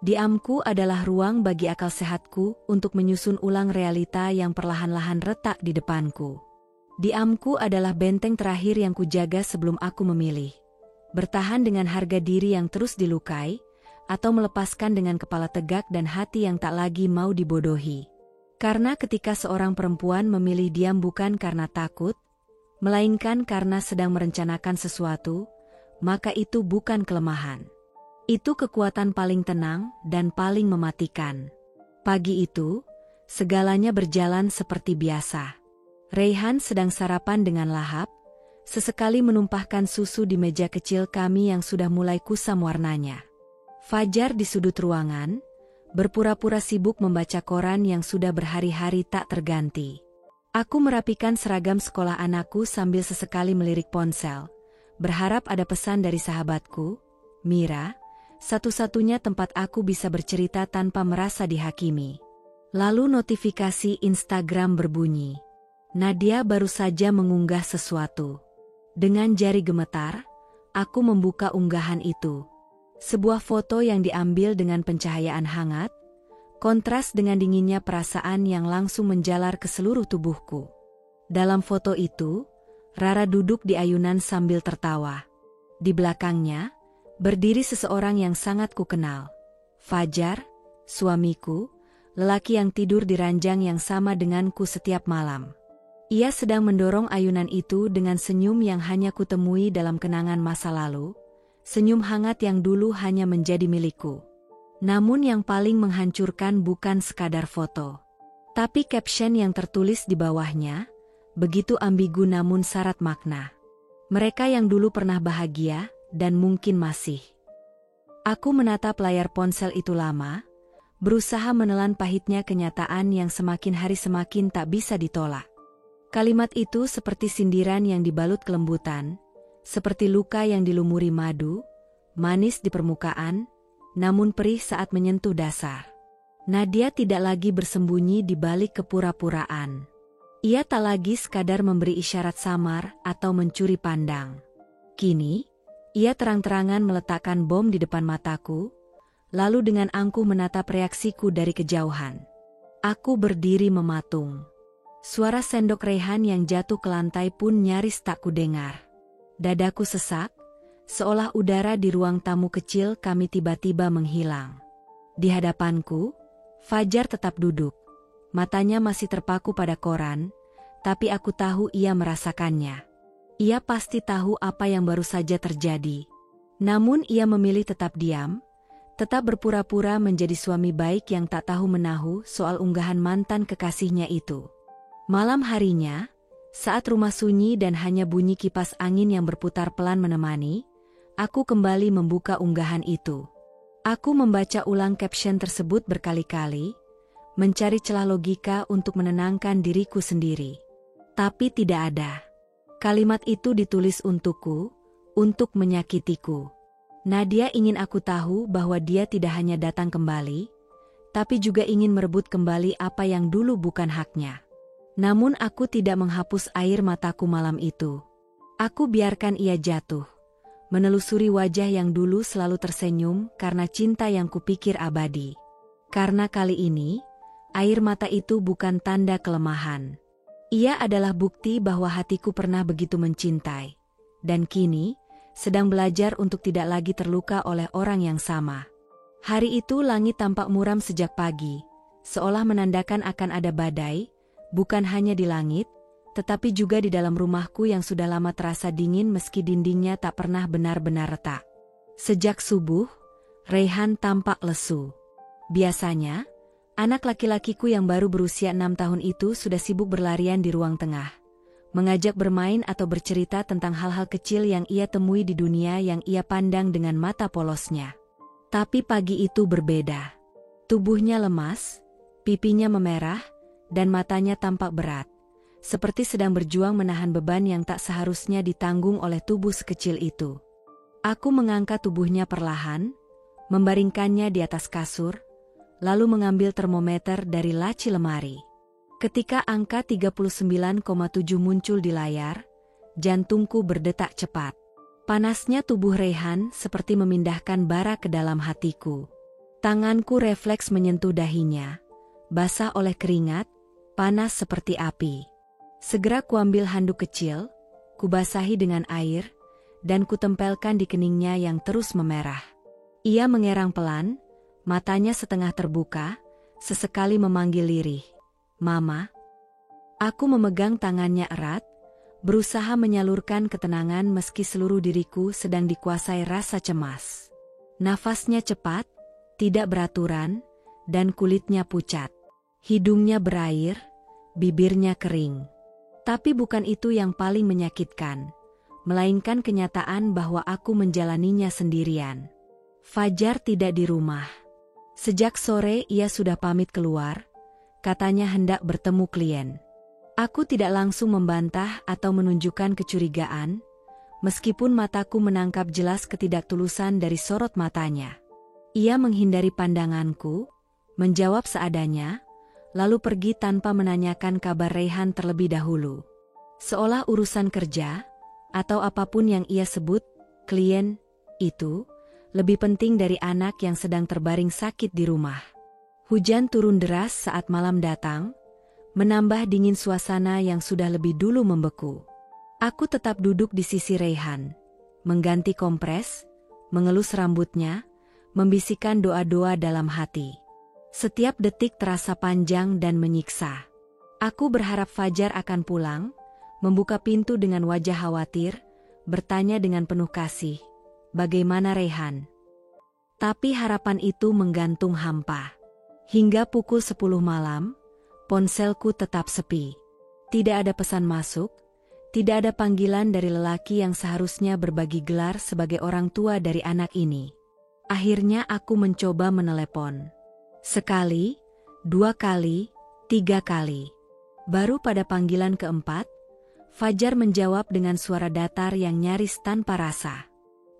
Diamku adalah ruang bagi akal sehatku untuk menyusun ulang realita yang perlahan-lahan retak di depanku. Diamku adalah benteng terakhir yang kujaga sebelum aku memilih. Bertahan dengan harga diri yang terus dilukai, atau melepaskan dengan kepala tegak dan hati yang tak lagi mau dibodohi. Karena ketika seorang perempuan memilih diam bukan karena takut, melainkan karena sedang merencanakan sesuatu, maka itu bukan kelemahan. Itu kekuatan paling tenang dan paling mematikan. Pagi itu, segalanya berjalan seperti biasa. Raihan sedang sarapan dengan lahap, sesekali menumpahkan susu di meja kecil kami yang sudah mulai kusam warnanya. Fajar di sudut ruangan, berpura-pura sibuk membaca koran yang sudah berhari-hari tak terganti. Aku merapikan seragam sekolah anakku sambil sesekali melirik ponsel, berharap ada pesan dari sahabatku, Mira, satu-satunya tempat aku bisa bercerita tanpa merasa dihakimi. Lalu notifikasi Instagram berbunyi. Nadia baru saja mengunggah sesuatu. Dengan jari gemetar, aku membuka unggahan itu. Sebuah foto yang diambil dengan pencahayaan hangat, kontras dengan dinginnya perasaan yang langsung menjalar ke seluruh tubuhku. Dalam foto itu, Rara duduk di ayunan sambil tertawa. Di belakangnya, berdiri seseorang yang sangat kukenal. Fajar, suamiku, lelaki yang tidur di ranjang yang sama denganku setiap malam. Ia sedang mendorong ayunan itu dengan senyum yang hanya kutemui dalam kenangan masa lalu, senyum hangat yang dulu hanya menjadi milikku. Namun yang paling menghancurkan bukan sekadar foto, tapi caption yang tertulis di bawahnya, begitu ambigu namun syarat makna. Mereka yang dulu pernah bahagia, dan mungkin masih. Aku menatap layar ponsel itu lama, berusaha menelan pahitnya kenyataan yang semakin hari semakin tak bisa ditolak. Kalimat itu seperti sindiran yang dibalut kelembutan, seperti luka yang dilumuri madu, manis di permukaan, namun perih saat menyentuh dasar. Nadia tidak lagi bersembunyi di balik kepura-puraan. Ia tak lagi sekadar memberi isyarat samar atau mencuri pandang. Kini, ia terang-terangan meletakkan bom di depan mataku, lalu dengan angkuh menatap reaksiku dari kejauhan. Aku berdiri mematung. Suara sendok Raihan yang jatuh ke lantai pun nyaris tak kudengar. Dadaku sesak, seolah udara di ruang tamu kecil kami tiba-tiba menghilang. Di hadapanku, Fajar tetap duduk. Matanya masih terpaku pada koran, tapi aku tahu ia merasakannya. Ia pasti tahu apa yang baru saja terjadi. Namun ia memilih tetap diam, tetap berpura-pura menjadi suami baik yang tak tahu menahu soal unggahan mantan kekasihnya itu. Malam harinya, saat rumah sunyi dan hanya bunyi kipas angin yang berputar pelan menemani, aku kembali membuka unggahan itu. Aku membaca ulang caption tersebut berkali-kali, mencari celah logika untuk menenangkan diriku sendiri. Tapi tidak ada. Kalimat itu ditulis untukku, untuk menyakitiku. Nadia ingin aku tahu bahwa dia tidak hanya datang kembali, tapi juga ingin merebut kembali apa yang dulu bukan haknya. Namun aku tidak menghapus air mataku malam itu. Aku biarkan ia jatuh, menelusuri wajah yang dulu selalu tersenyum karena cinta yang kupikir abadi. Karena kali ini, air mata itu bukan tanda kelemahan. Ia adalah bukti bahwa hatiku pernah begitu mencintai, dan kini, sedang belajar untuk tidak lagi terluka oleh orang yang sama. Hari itu langit tampak muram sejak pagi, seolah menandakan akan ada badai, bukan hanya di langit, tetapi juga di dalam rumahku yang sudah lama terasa dingin meski dindingnya tak pernah benar-benar retak. Sejak subuh, Raihan tampak lesu. Biasanya, anak laki-lakiku yang baru berusia 6 tahun itu sudah sibuk berlarian di ruang tengah, mengajak bermain atau bercerita tentang hal-hal kecil yang ia temui di dunia yang ia pandang dengan mata polosnya. Tapi pagi itu berbeda. Tubuhnya lemas, pipinya memerah, dan matanya tampak berat, seperti sedang berjuang menahan beban yang tak seharusnya ditanggung oleh tubuh sekecil itu. Aku mengangkat tubuhnya perlahan, membaringkannya di atas kasur, lalu mengambil termometer dari laci lemari. Ketika angka 39,7 muncul di layar, jantungku berdetak cepat. Panasnya tubuh Raihan seperti memindahkan bara ke dalam hatiku. Tanganku refleks menyentuh dahinya, basah oleh keringat, panas seperti api. Segera kuambil handuk kecil, kubasahi dengan air, dan kutempelkan di keningnya yang terus memerah. Ia mengerang pelan, matanya setengah terbuka, sesekali memanggil lirih, "Mama." Aku memegang tangannya erat, berusaha menyalurkan ketenangan meski seluruh diriku sedang dikuasai rasa cemas. Nafasnya cepat, tidak beraturan, dan kulitnya pucat. Hidungnya berair, bibirnya kering. Tapi bukan itu yang paling menyakitkan, melainkan kenyataan bahwa aku menjalaninya sendirian. Fajar tidak di rumah. Sejak sore ia sudah pamit keluar, katanya hendak bertemu klien. Aku tidak langsung membantah atau menunjukkan kecurigaan, meskipun mataku menangkap jelas ketidaktulusan dari sorot matanya. Ia menghindari pandanganku, menjawab seadanya, lalu pergi tanpa menanyakan kabar Raihan terlebih dahulu. Seolah urusan kerja, atau apapun yang ia sebut, klien, itu, lebih penting dari anak yang sedang terbaring sakit di rumah. Hujan turun deras saat malam datang, menambah dingin suasana yang sudah lebih dulu membeku. Aku tetap duduk di sisi Raihan, mengganti kompres, mengelus rambutnya, membisikkan doa-doa dalam hati. Setiap detik terasa panjang dan menyiksa. Aku berharap Fajar akan pulang, membuka pintu dengan wajah khawatir, bertanya dengan penuh kasih, "Bagaimana Raihan?" Tapi harapan itu menggantung hampa. Hingga pukul 10 malam, ponselku tetap sepi. Tidak ada pesan masuk, tidak ada panggilan dari lelaki yang seharusnya berbagi gelar sebagai orang tua dari anak ini. Akhirnya aku mencoba menelepon. Sekali, 2 kali, 3 kali. Baru pada panggilan keempat, Fajar menjawab dengan suara datar yang nyaris tanpa rasa.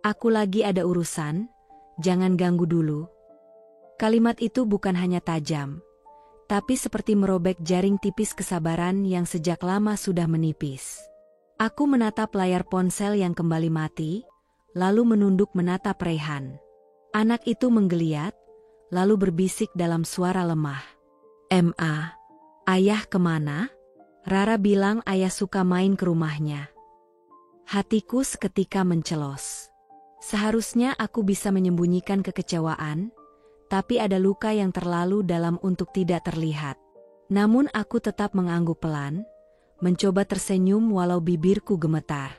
"Aku lagi ada urusan, jangan ganggu dulu." Kalimat itu bukan hanya tajam, tapi seperti merobek jaring tipis kesabaran yang sejak lama sudah menipis. Aku menatap layar ponsel yang kembali mati, lalu menunduk menatap Raihan. Anak itu menggeliat, lalu berbisik dalam suara lemah, "Ma, ayah kemana?" Rara bilang ayah suka main ke rumahnya. Hatiku seketika mencelos. Seharusnya aku bisa menyembunyikan kekecewaan, tapi ada luka yang terlalu dalam untuk tidak terlihat. Namun aku tetap mengangguk pelan, mencoba tersenyum walau bibirku gemetar.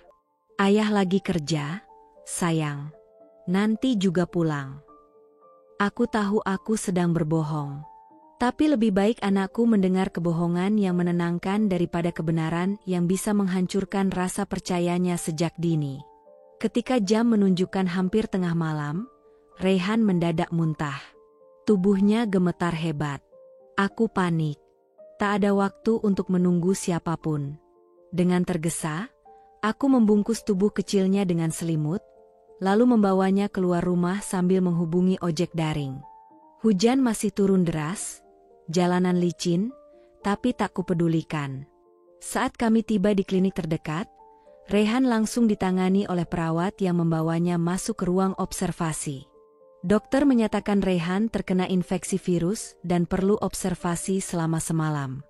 "Ayah lagi kerja, sayang. Nanti juga pulang." Aku tahu aku sedang berbohong. Tapi lebih baik anakku mendengar kebohongan yang menenangkan daripada kebenaran yang bisa menghancurkan rasa percayanya sejak dini. Ketika jam menunjukkan hampir tengah malam, Raihan mendadak muntah. Tubuhnya gemetar hebat. Aku panik. Tak ada waktu untuk menunggu siapapun. Dengan tergesa, aku membungkus tubuh kecilnya dengan selimut, lalu membawanya keluar rumah sambil menghubungi ojek daring. Hujan masih turun deras, jalanan licin, tapi tak kupedulikan. Saat kami tiba di klinik terdekat, Raihan langsung ditangani oleh perawat yang membawanya masuk ke ruang observasi. Dokter menyatakan Raihan terkena infeksi virus dan perlu observasi selama semalam.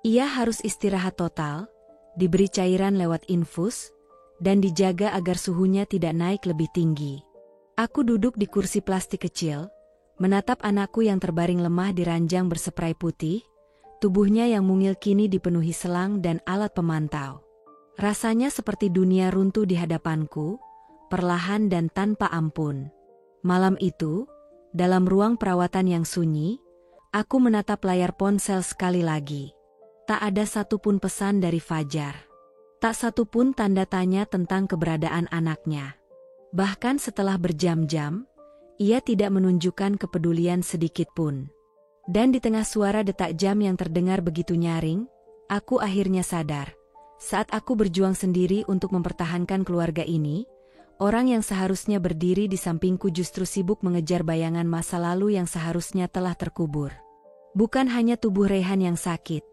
Ia harus istirahat total, diberi cairan lewat infus, dan dijaga agar suhunya tidak naik lebih tinggi. Aku duduk di kursi plastik kecil, menatap anakku yang terbaring lemah di ranjang berseprai putih, Tubuhnya yang mungil kini dipenuhi selang dan alat pemantau. Rasanya seperti dunia runtuh di hadapanku, perlahan dan tanpa ampun. Malam itu, dalam ruang perawatan yang sunyi, aku menatap layar ponsel sekali lagi. Tak ada satupun pesan dari Fajar. Tak satupun tanda tanya tentang keberadaan anaknya. Bahkan setelah berjam-jam, ia tidak menunjukkan kepedulian sedikit pun. Dan di tengah suara detak jam yang terdengar begitu nyaring, aku akhirnya sadar. Saat aku berjuang sendiri untuk mempertahankan keluarga ini, orang yang seharusnya berdiri di sampingku justru sibuk mengejar bayangan masa lalu yang seharusnya telah terkubur. Bukan hanya tubuh Raihan yang sakit,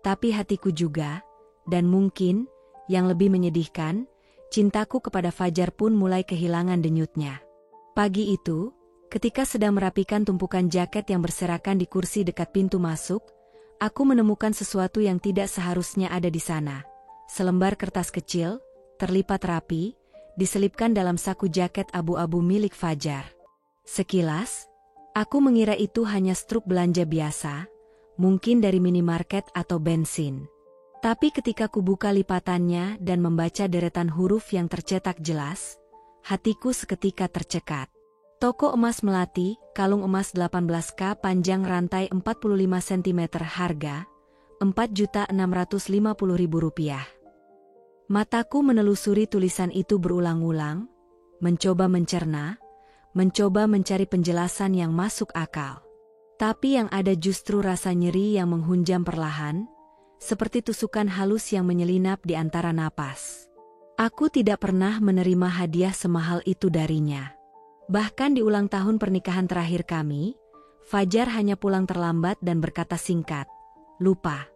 tapi hatiku juga, dan mungkin, yang lebih menyedihkan, cintaku kepada Fajar pun mulai kehilangan denyutnya. Pagi itu, ketika sedang merapikan tumpukan jaket yang berserakan di kursi dekat pintu masuk, aku menemukan sesuatu yang tidak seharusnya ada di sana. Selembar kertas kecil, terlipat rapi, diselipkan dalam saku jaket abu-abu milik Fajar. Sekilas, aku mengira itu hanya struk belanja biasa, mungkin dari minimarket atau bensin. Tapi ketika kubuka lipatannya dan membaca deretan huruf yang tercetak jelas, hatiku seketika tercekat. Toko emas melati, kalung emas 18K panjang rantai 45 cm harga, Rp4.650.000. Mataku menelusuri tulisan itu berulang-ulang, mencoba mencerna, mencoba mencari penjelasan yang masuk akal. Tapi yang ada justru rasa nyeri yang menghunjam perlahan, seperti tusukan halus yang menyelinap di antara napas. Aku tidak pernah menerima hadiah semahal itu darinya. Bahkan di ulang tahun pernikahan terakhir kami, Fajar hanya pulang terlambat dan berkata singkat, "Lupa."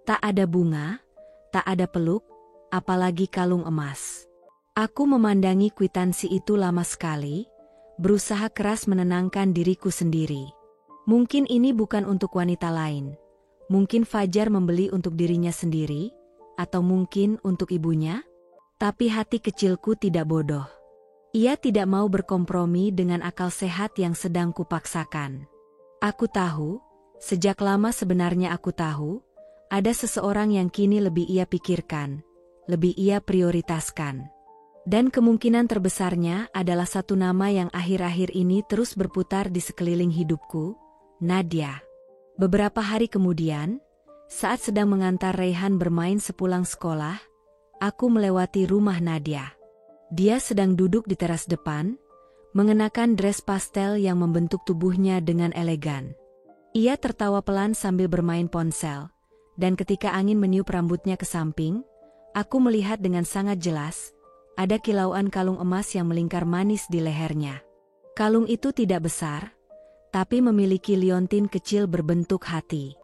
Tak ada bunga, tak ada peluk, apalagi kalung emas. Aku memandangi kwitansi itu lama sekali, berusaha keras menenangkan diriku sendiri. Mungkin ini bukan untuk wanita lain. Mungkin Fajar membeli untuk dirinya sendiri, atau mungkin untuk ibunya. Tapi hati kecilku tidak bodoh. Ia tidak mau berkompromi dengan akal sehat yang sedang kupaksakan. Aku tahu, sejak lama sebenarnya aku tahu, ada seseorang yang kini lebih ia pikirkan, lebih ia prioritaskan. Dan kemungkinan terbesarnya adalah satu nama yang akhir-akhir ini terus berputar di sekeliling hidupku, Nadia. Beberapa hari kemudian, saat sedang mengantar Raihan bermain sepulang sekolah, aku melewati rumah Nadia. Dia sedang duduk di teras depan, mengenakan dress pastel yang membentuk tubuhnya dengan elegan. Ia tertawa pelan sambil bermain ponsel, dan ketika angin meniup rambutnya ke samping, aku melihat dengan sangat jelas, ada kilauan kalung emas yang melingkar manis di lehernya. Kalung itu tidak besar, tapi memiliki liontin kecil berbentuk hati.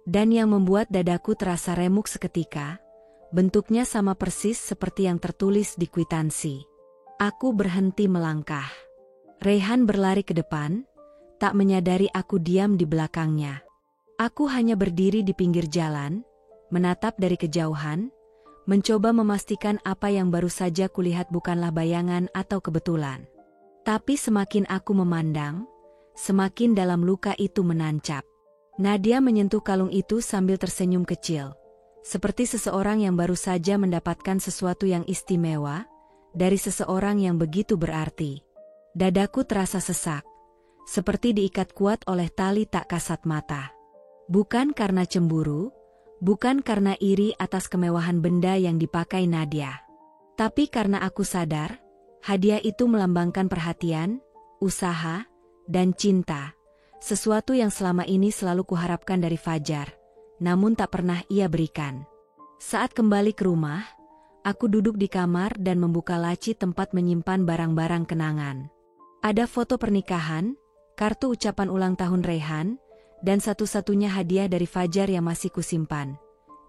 Dan yang membuat dadaku terasa remuk seketika, bentuknya sama persis seperti yang tertulis di kwitansi. Aku berhenti melangkah. Raihan berlari ke depan, tak menyadari aku diam di belakangnya. Aku hanya berdiri di pinggir jalan, menatap dari kejauhan, mencoba memastikan apa yang baru saja kulihat bukanlah bayangan atau kebetulan. Tapi semakin aku memandang, semakin dalam luka itu menancap. Nadia menyentuh kalung itu sambil tersenyum kecil, seperti seseorang yang baru saja mendapatkan sesuatu yang istimewa, dari seseorang yang begitu berarti. Dadaku terasa sesak, seperti diikat kuat oleh tali tak kasat mata. Bukan karena cemburu, bukan karena iri atas kemewahan benda yang dipakai Nadia. Tapi karena aku sadar, hadiah itu melambangkan perhatian, usaha, dan cinta, sesuatu yang selama ini selalu kuharapkan dari Fajar, namun tak pernah ia berikan. Saat kembali ke rumah, aku duduk di kamar dan membuka laci tempat menyimpan barang-barang kenangan. Ada foto pernikahan, kartu ucapan ulang tahun Raihan, dan satu-satunya hadiah dari Fajar yang masih kusimpan.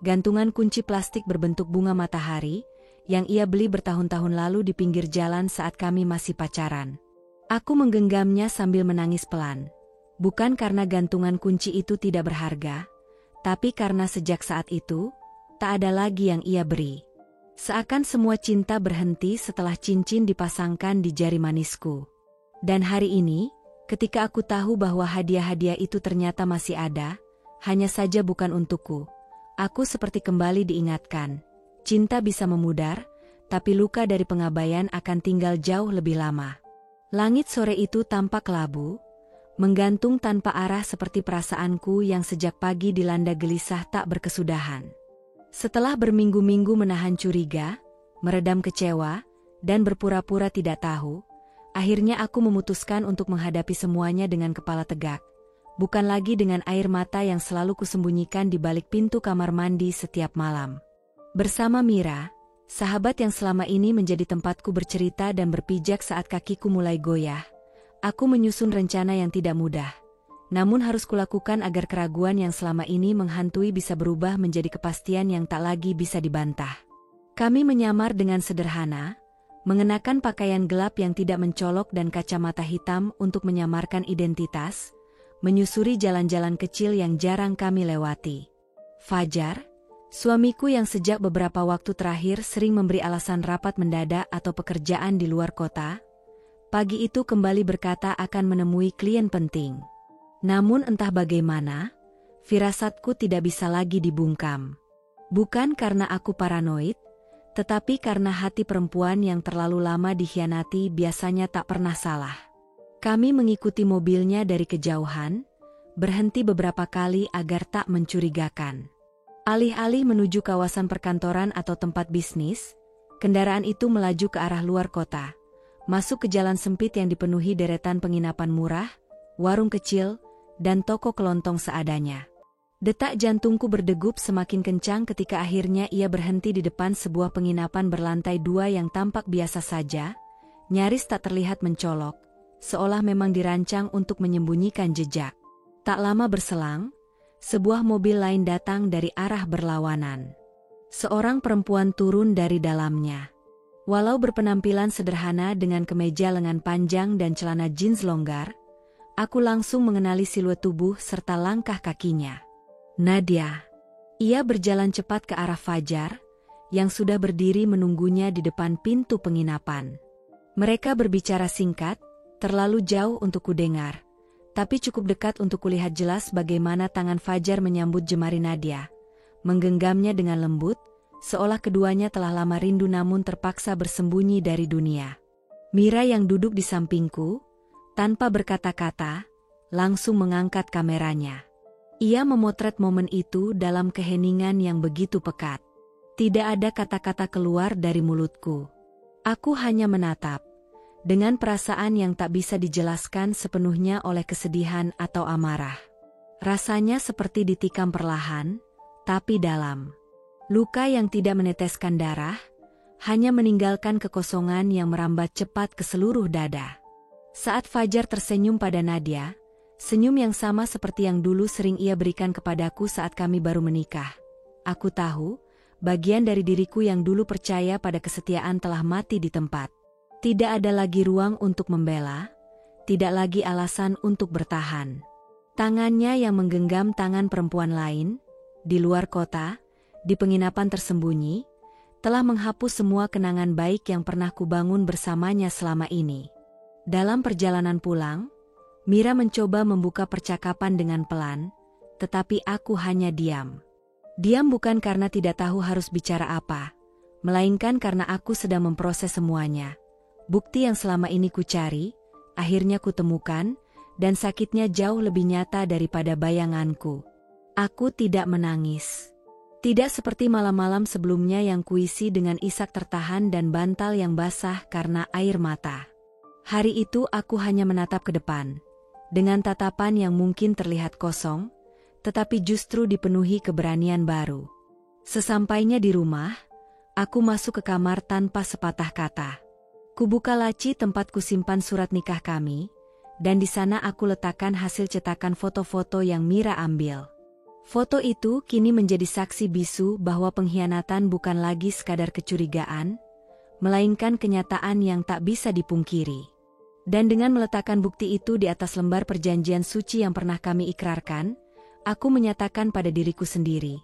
Gantungan kunci plastik berbentuk bunga matahari, yang ia beli bertahun-tahun lalu di pinggir jalan saat kami masih pacaran. Aku menggenggamnya sambil menangis pelan. Bukan karena gantungan kunci itu tidak berharga, tapi karena sejak saat itu, tak ada lagi yang ia beri. Seakan semua cinta berhenti setelah cincin dipasangkan di jari manisku. Dan hari ini, ketika aku tahu bahwa hadiah-hadiah itu ternyata masih ada, hanya saja bukan untukku. Aku seperti kembali diingatkan. Cinta bisa memudar, tapi luka dari pengabaian akan tinggal jauh lebih lama. Langit sore itu tampak kelabu, menggantung tanpa arah seperti perasaanku yang sejak pagi dilanda gelisah tak berkesudahan. Setelah berminggu-minggu menahan curiga, meredam kecewa, dan berpura-pura tidak tahu, akhirnya aku memutuskan untuk menghadapi semuanya dengan kepala tegak. Bukan lagi dengan air mata yang selalu kusembunyikan di balik pintu kamar mandi setiap malam. Bersama Mira, sahabat yang selama ini menjadi tempatku bercerita dan berpijak saat kakiku mulai goyah, aku menyusun rencana yang tidak mudah. Namun harus kulakukan agar keraguan yang selama ini menghantui bisa berubah menjadi kepastian yang tak lagi bisa dibantah. Kami menyamar dengan sederhana, mengenakan pakaian gelap yang tidak mencolok dan kacamata hitam untuk menyamarkan identitas, menyusuri jalan-jalan kecil yang jarang kami lewati. Fajar, suamiku yang sejak beberapa waktu terakhir sering memberi alasan rapat mendadak atau pekerjaan di luar kota, pagi itu kembali berkata akan menemui klien penting. Namun entah bagaimana, firasatku tidak bisa lagi dibungkam. Bukan karena aku paranoid, tetapi karena hati perempuan yang terlalu lama dikhianati biasanya tak pernah salah. Kami mengikuti mobilnya dari kejauhan, berhenti beberapa kali agar tak mencurigakan. Alih-alih menuju kawasan perkantoran atau tempat bisnis, kendaraan itu melaju ke arah luar kota, masuk ke jalan sempit yang dipenuhi deretan penginapan murah, warung kecil, dan toko kelontong seadanya. Detak jantungku berdegup semakin kencang ketika akhirnya ia berhenti di depan sebuah penginapan berlantai 2 yang tampak biasa saja, nyaris tak terlihat mencolok, seolah memang dirancang untuk menyembunyikan jejak. Tak lama berselang, sebuah mobil lain datang dari arah berlawanan. Seorang perempuan turun dari dalamnya. Walau berpenampilan sederhana dengan kemeja lengan panjang dan celana jeans longgar, aku langsung mengenali siluet tubuh serta langkah kakinya. Nadia. Ia berjalan cepat ke arah Fajar, yang sudah berdiri menunggunya di depan pintu penginapan. Mereka berbicara singkat, terlalu jauh untuk kudengar, tapi cukup dekat untuk kulihat jelas bagaimana tangan Fajar menyambut jemari Nadia, menggenggamnya dengan lembut, seolah keduanya telah lama rindu namun terpaksa bersembunyi dari dunia. Mira yang duduk di sampingku, tanpa berkata-kata, langsung mengangkat kameranya. Ia memotret momen itu dalam keheningan yang begitu pekat. Tidak ada kata-kata keluar dari mulutku. Aku hanya menatap, dengan perasaan yang tak bisa dijelaskan sepenuhnya oleh kesedihan atau amarah. Rasanya seperti ditikam perlahan, tapi dalam. Luka yang tidak meneteskan darah, hanya meninggalkan kekosongan yang merambat cepat ke seluruh dada. Saat Fajar tersenyum pada Nadia, senyum yang sama seperti yang dulu sering ia berikan kepadaku saat kami baru menikah. Aku tahu, bagian dari diriku yang dulu percaya pada kesetiaan telah mati di tempat. Tidak ada lagi ruang untuk membela, tidak lagi alasan untuk bertahan. Tangannya yang menggenggam tangan perempuan lain, di luar kota, di penginapan tersembunyi, telah menghapus semua kenangan baik yang pernah kubangun bersamanya selama ini. Dalam perjalanan pulang, Mira mencoba membuka percakapan dengan pelan, tetapi aku hanya diam. Diam bukan karena tidak tahu harus bicara apa, melainkan karena aku sedang memproses semuanya. Bukti yang selama ini kucari, akhirnya kutemukan, dan sakitnya jauh lebih nyata daripada bayanganku. Aku tidak menangis. Tidak seperti malam-malam sebelumnya yang kuisi dengan isak tertahan dan bantal yang basah karena air mata. Hari itu aku hanya menatap ke depan, dengan tatapan yang mungkin terlihat kosong, tetapi justru dipenuhi keberanian baru. Sesampainya di rumah, aku masuk ke kamar tanpa sepatah kata. Kubuka laci tempat kusimpan surat nikah kami, dan di sana aku letakkan hasil cetakan foto-foto yang Mira ambil. Foto itu kini menjadi saksi bisu bahwa pengkhianatan bukan lagi sekadar kecurigaan, melainkan kenyataan yang tak bisa dipungkiri. Dan dengan meletakkan bukti itu di atas lembar perjanjian suci yang pernah kami ikrarkan, aku menyatakan pada diriku sendiri,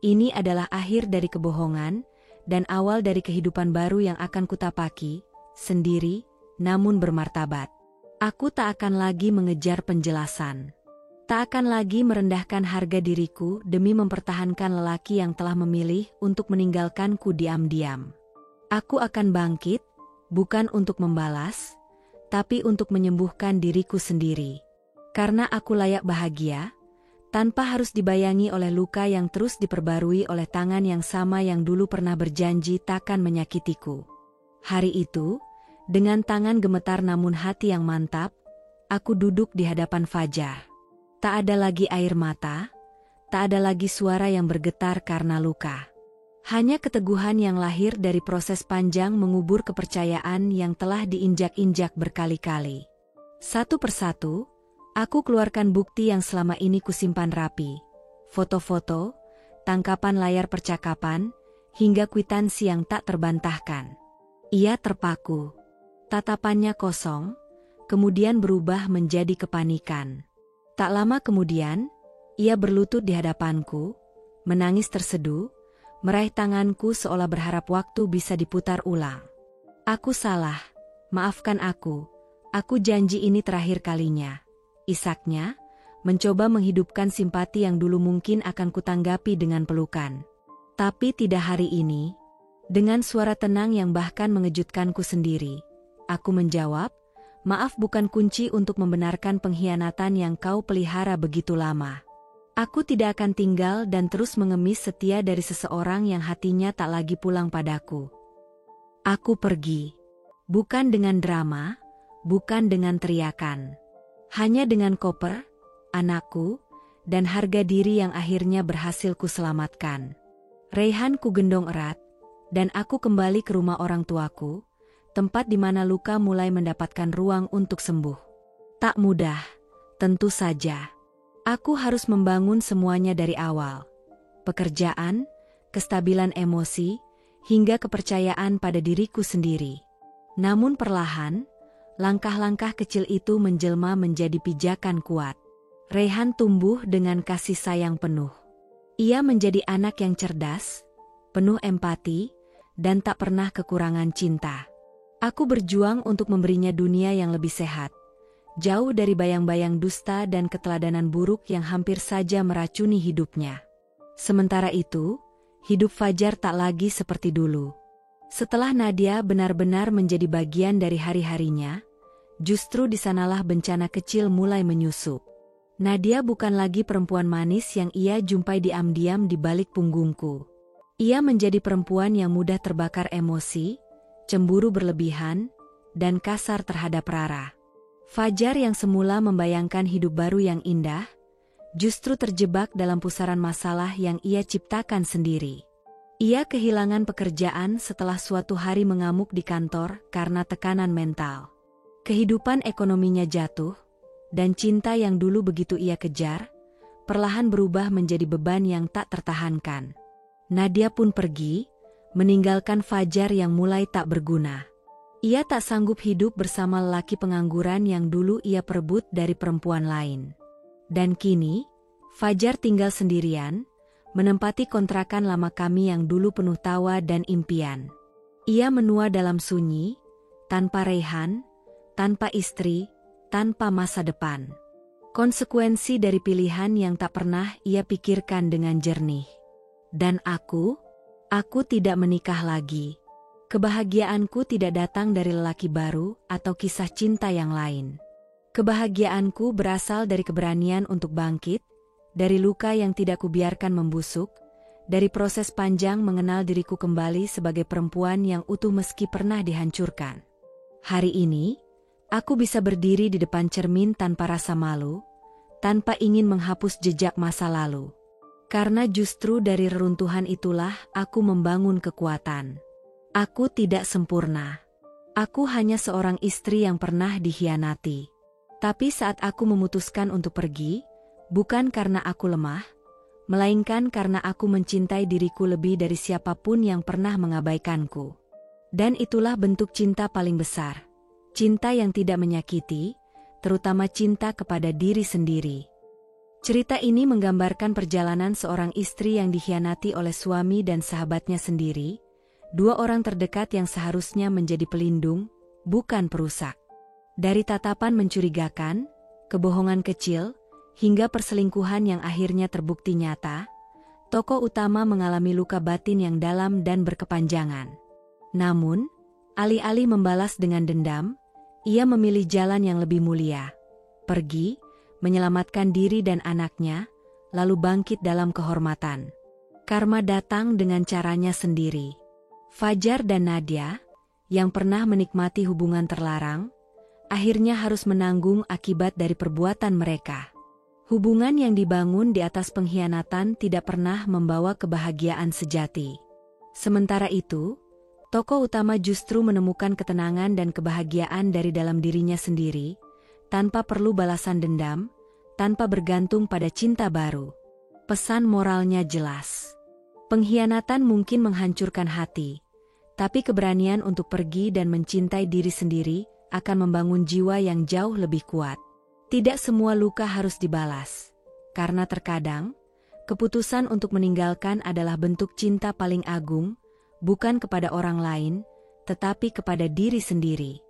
ini adalah akhir dari kebohongan, dan awal dari kehidupan baru yang akan kutapaki, sendiri, namun bermartabat. Aku tak akan lagi mengejar penjelasan. Tak akan lagi merendahkan harga diriku demi mempertahankan lelaki yang telah memilih untuk meninggalkanku diam-diam. Aku akan bangkit, bukan untuk membalas, tapi untuk menyembuhkan diriku sendiri. Karena aku layak bahagia, tanpa harus dibayangi oleh luka yang terus diperbarui oleh tangan yang sama yang dulu pernah berjanji takkan menyakitiku. Hari itu, dengan tangan gemetar namun hati yang mantap, aku duduk di hadapan Fajar. Tak ada lagi air mata, tak ada lagi suara yang bergetar karena luka. Hanya keteguhan yang lahir dari proses panjang mengubur kepercayaan yang telah diinjak-injak berkali-kali. Satu persatu, aku keluarkan bukti yang selama ini kusimpan rapi. Foto-foto, tangkapan layar percakapan, hingga kwitansi yang tak terbantahkan. Ia terpaku. Tatapannya kosong, kemudian berubah menjadi kepanikan. Tak lama kemudian, ia berlutut di hadapanku, menangis terseduh, meraih tanganku seolah berharap waktu bisa diputar ulang. Aku salah, maafkan aku janji ini terakhir kalinya. Isaknya, mencoba menghidupkan simpati yang dulu mungkin akan kutanggapi dengan pelukan. Tapi tidak hari ini. Dengan suara tenang yang bahkan mengejutkanku sendiri, aku menjawab, maaf bukan kunci untuk membenarkan pengkhianatan yang kau pelihara begitu lama. Aku tidak akan tinggal dan terus mengemis setia dari seseorang yang hatinya tak lagi pulang padaku. Aku pergi. Bukan dengan drama, bukan dengan teriakan. Hanya dengan koper, anakku, dan harga diri yang akhirnya berhasil kuselamatkan. Raihan ku gendong erat, dan aku kembali ke rumah orang tuaku, tempat di mana luka mulai mendapatkan ruang untuk sembuh. Tak mudah, tentu saja. Aku harus membangun semuanya dari awal. Pekerjaan, kestabilan emosi, hingga kepercayaan pada diriku sendiri. Namun perlahan, langkah-langkah kecil itu menjelma menjadi pijakan kuat. Raihan tumbuh dengan kasih sayang penuh. Ia menjadi anak yang cerdas, penuh empati, dan tak pernah kekurangan cinta. Aku berjuang untuk memberinya dunia yang lebih sehat, jauh dari bayang-bayang dusta dan keteladanan buruk yang hampir saja meracuni hidupnya. Sementara itu, hidup Fajar tak lagi seperti dulu. Setelah Nadia benar-benar menjadi bagian dari hari-harinya, justru di sanalah bencana kecil mulai menyusup. Nadia bukan lagi perempuan manis yang ia jumpai diam-diam di balik punggungku. Ia menjadi perempuan yang mudah terbakar emosi, cemburu berlebihan, dan kasar terhadap Rara. Fajar yang semula membayangkan hidup baru yang indah, justru terjebak dalam pusaran masalah yang ia ciptakan sendiri. Ia kehilangan pekerjaan setelah suatu hari mengamuk di kantor karena tekanan mental. Kehidupan ekonominya jatuh, dan cinta yang dulu begitu ia kejar, perlahan berubah menjadi beban yang tak tertahankan. Nadia pun pergi, meninggalkan Fajar yang mulai tak berguna. Ia tak sanggup hidup bersama lelaki pengangguran yang dulu ia perebut dari perempuan lain. Dan kini, Fajar tinggal sendirian, menempati kontrakan lama kami yang dulu penuh tawa dan impian. Ia menua dalam sunyi, tanpa Raihan, tanpa istri, tanpa masa depan. Konsekuensi dari pilihan yang tak pernah ia pikirkan dengan jernih. Dan aku tidak menikah lagi. Kebahagiaanku tidak datang dari lelaki baru atau kisah cinta yang lain. Kebahagiaanku berasal dari keberanian untuk bangkit, dari luka yang tidak kubiarkan membusuk, dari proses panjang mengenal diriku kembali sebagai perempuan yang utuh meski pernah dihancurkan. Hari ini, aku bisa berdiri di depan cermin tanpa rasa malu, tanpa ingin menghapus jejak masa lalu. Karena justru dari reruntuhan itulah aku membangun kekuatan. Aku tidak sempurna. Aku hanya seorang istri yang pernah dikhianati. Tapi saat aku memutuskan untuk pergi, bukan karena aku lemah, melainkan karena aku mencintai diriku lebih dari siapapun yang pernah mengabaikanku. Dan itulah bentuk cinta paling besar. Cinta yang tidak menyakiti, terutama cinta kepada diri sendiri. Cerita ini menggambarkan perjalanan seorang istri yang dikhianati oleh suami dan sahabatnya sendiri, dua orang terdekat yang seharusnya menjadi pelindung, bukan perusak. Dari tatapan mencurigakan, kebohongan kecil, hingga perselingkuhan yang akhirnya terbukti nyata, tokoh utama mengalami luka batin yang dalam dan berkepanjangan. Namun, alih-alih membalas dengan dendam, ia memilih jalan yang lebih mulia. Pergi, menyelamatkan diri dan anaknya, lalu bangkit dalam kehormatan. Karma datang dengan caranya sendiri. Fajar dan Nadia, yang pernah menikmati hubungan terlarang, akhirnya harus menanggung akibat dari perbuatan mereka. Hubungan yang dibangun di atas pengkhianatan tidak pernah membawa kebahagiaan sejati. Sementara itu, tokoh utama justru menemukan ketenangan dan kebahagiaan dari dalam dirinya sendiri, tanpa perlu balasan dendam, tanpa bergantung pada cinta baru. Pesan moralnya jelas. Pengkhianatan mungkin menghancurkan hati, tapi keberanian untuk pergi dan mencintai diri sendiri akan membangun jiwa yang jauh lebih kuat. Tidak semua luka harus dibalas, karena terkadang, keputusan untuk meninggalkan adalah bentuk cinta paling agung, bukan kepada orang lain, tetapi kepada diri sendiri.